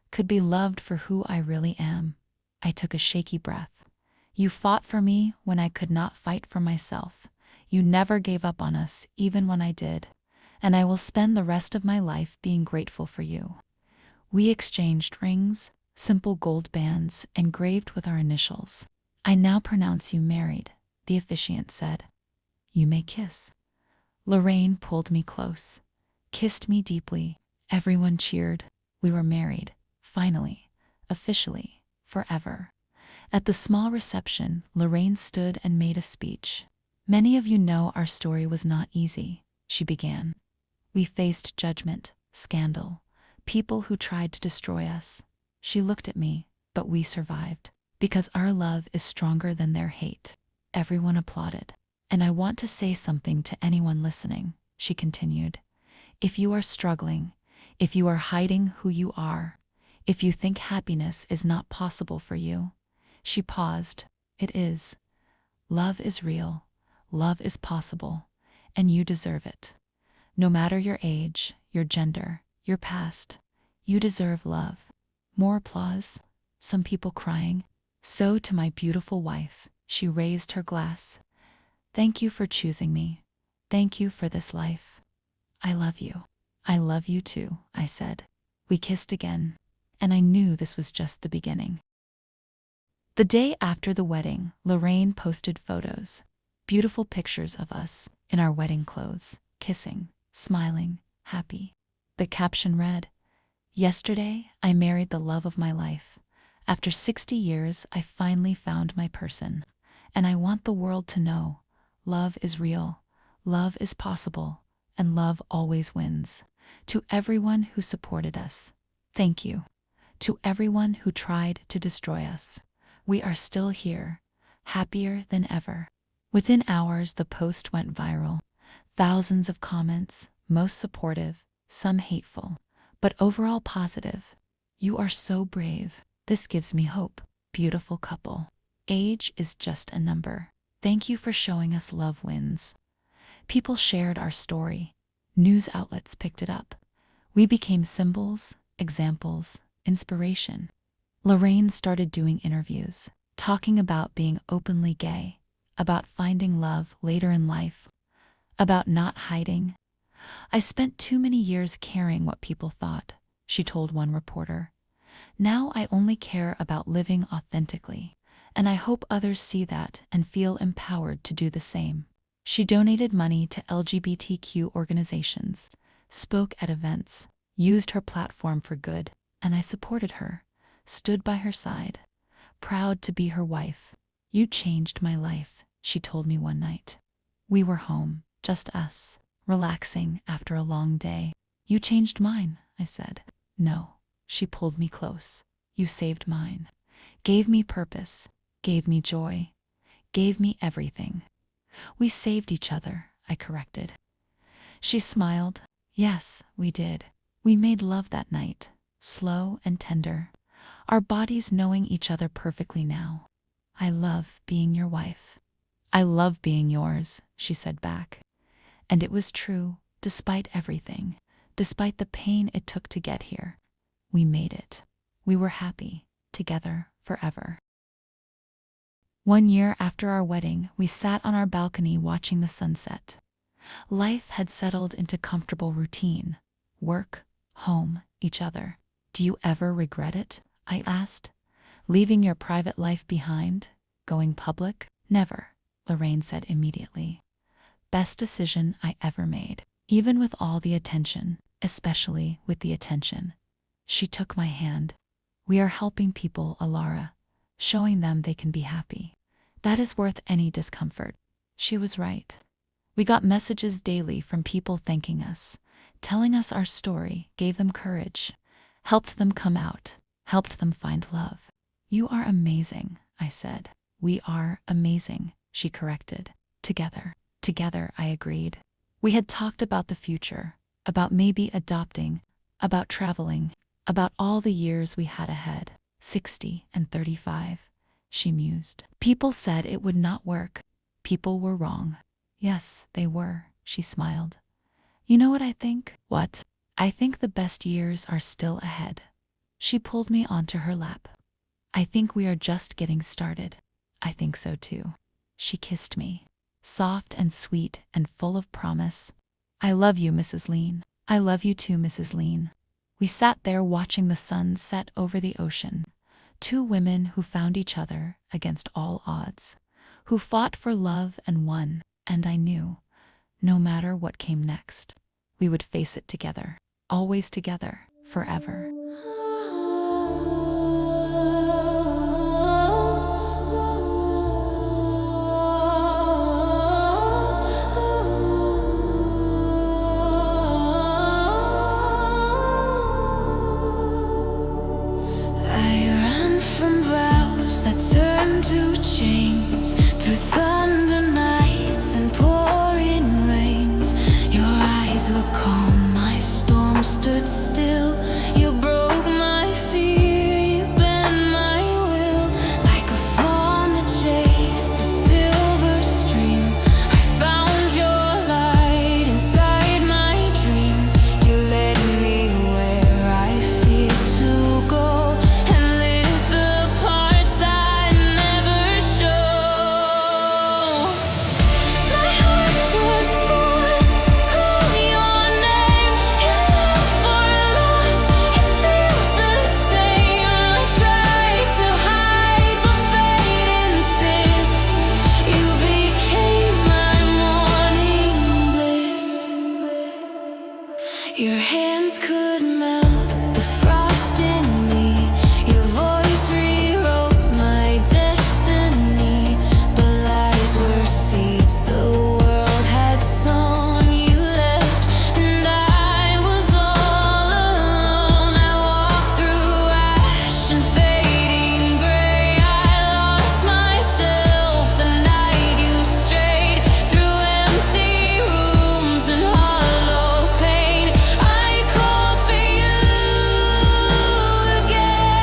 could be loved for who I really am. I took a shaky breath. You fought for me when I could not fight for myself. You never gave up on us, even when I did. And I will spend the rest of my life being grateful for you. We exchanged rings, simple gold bands engraved with our initials. I now pronounce you married, the officiant said. You may kiss. Lorraine pulled me close, kissed me deeply. Everyone cheered. We were married, finally, officially, forever. At the small reception, Lorraine stood and made a speech. Many of you know our story was not easy, she began. We faced judgment, scandal, people who tried to destroy us. She looked at me, but we survived. Because our love is stronger than their hate. Everyone applauded. And I want to say something to anyone listening, she continued. If you are struggling, if you are hiding who you are, if you think happiness is not possible for you, she paused. It is. Love is real, love is possible, and you deserve it. No matter your age, your gender, your past, you deserve love. More applause, some people crying. So to my beautiful wife, she raised her glass. Thank you for choosing me. Thank you for this life. I love you. I love you too, I said. We kissed again, and I knew this was just the beginning. The day after the wedding, Lorraine posted photos, beautiful pictures of us in our wedding clothes, kissing, smiling, happy. The caption read, "Yesterday, I married the love of my life. After 60 years, I finally found my person. And I want the world to know, love is real, love is possible, and love always wins. To everyone who supported us, thank you. To everyone who tried to destroy us, we are still here, happier than ever." Within hours, the post went viral. Thousands of comments, most supportive, some hateful, but overall positive. You are so brave. This gives me hope. Beautiful couple. Age is just a number. Thank you for showing us love wins. People shared our story. News outlets picked it up. We became symbols, examples, inspiration. Lorraine started doing interviews, talking about being openly gay, about finding love later in life, about not hiding. I spent too many years caring what people thought, she told one reporter. Now I only care about living authentically, and I hope others see that and feel empowered to do the same. She donated money to LGBTQ organizations, spoke at events, used her platform for good, and I supported her, stood by her side, proud to be her wife. You changed my life, she told me one night. We were home, just us, relaxing after a long day. You changed mine, I said. No, she pulled me close. You saved mine, gave me purpose, gave me joy, gave me everything. We saved each other, I corrected. She smiled. Yes, we did. We made love that night, slow and tender, our bodies knowing each other perfectly now. I love being your wife. I love being yours, she said back. And it was true, despite everything, despite the pain it took to get here. We made it. We were happy, together, forever. 1 year after our wedding, we sat on our balcony watching the sunset. Life had settled into comfortable routine. Work, home, each other. Do you ever regret it? I asked. Leaving your private life behind? Going public? Never, Lorraine said immediately. Best decision I ever made. Even with all the attention, especially with the attention. She took my hand. We are helping people, Elara, showing them they can be happy. That is worth any discomfort. She was right. We got messages daily from people thanking us, telling us our story gave them courage, helped them come out, helped them find love. You are amazing, I said. We are amazing, she corrected. Together. Together, I agreed. We had talked about the future, about maybe adopting, about traveling, about all the years we had ahead. 60 and 35, she mused. People said it would not work. People were wrong. Yes, they were, she smiled. You know what I think? What? I think the best years are still ahead. She pulled me onto her lap. I think we are just getting started. I think so too. She kissed me, soft and sweet and full of promise. I love you, Mrs. Lien. I love you too, Mrs. Lien. We sat there watching the sun set over the ocean. Two women who found each other against all odds, who fought for love and won, and I knew, no matter what came next, we would face it together, always together, forever. That turned to chains through thunder nights and pouring rains. Your eyes were calm, my storm stood still. You broke my fear, you bent my will. Like a fawn that chased the silver stream, I found your light inside my dream. You led me where I feared to go, and lit the parts I never show. My heart was born to call your name. In love or loss, it feels the same. I tried to hide, but fate insists. You became my morning bliss. Your hands could melt the frost in me. Your voice rewrote my destiny. But lies were seeds the world had sown. You left and I was all alone. I walked through ash and fading gray. I lost myself the night you strayed through empty rooms and hollow pain. I called for you again.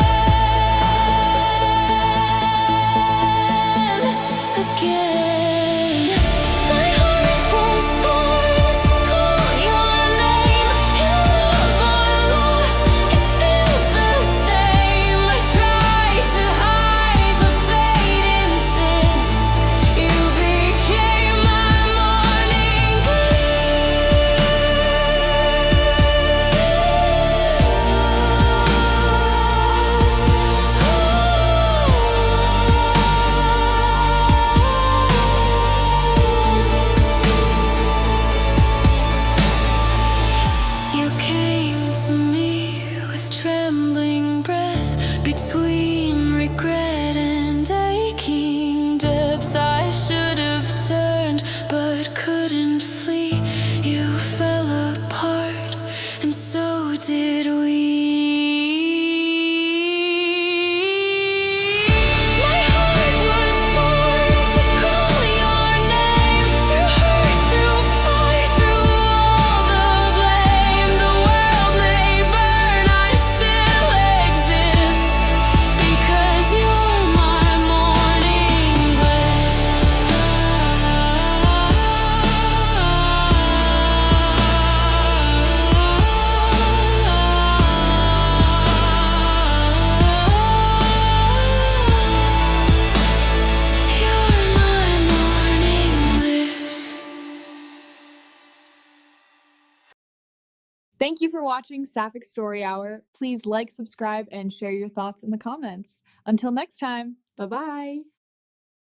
My heart was born to call your name. In love or loss, it feels the same. I tried to hide, but fate insists. You became my morning You came to me with trembling breath, between regret and aching depths. I should have turned, but couldn't flee. You fell apart, and so did we. My heart was born to call your name. Through hurt, through fight, through all the blame. The world may burn, I still exist, because you're my morning You're my morning bliss. Thank you for watching Sapphic Story Hour. Please like, subscribe, and share your thoughts in the comments. Until next time, bye-bye.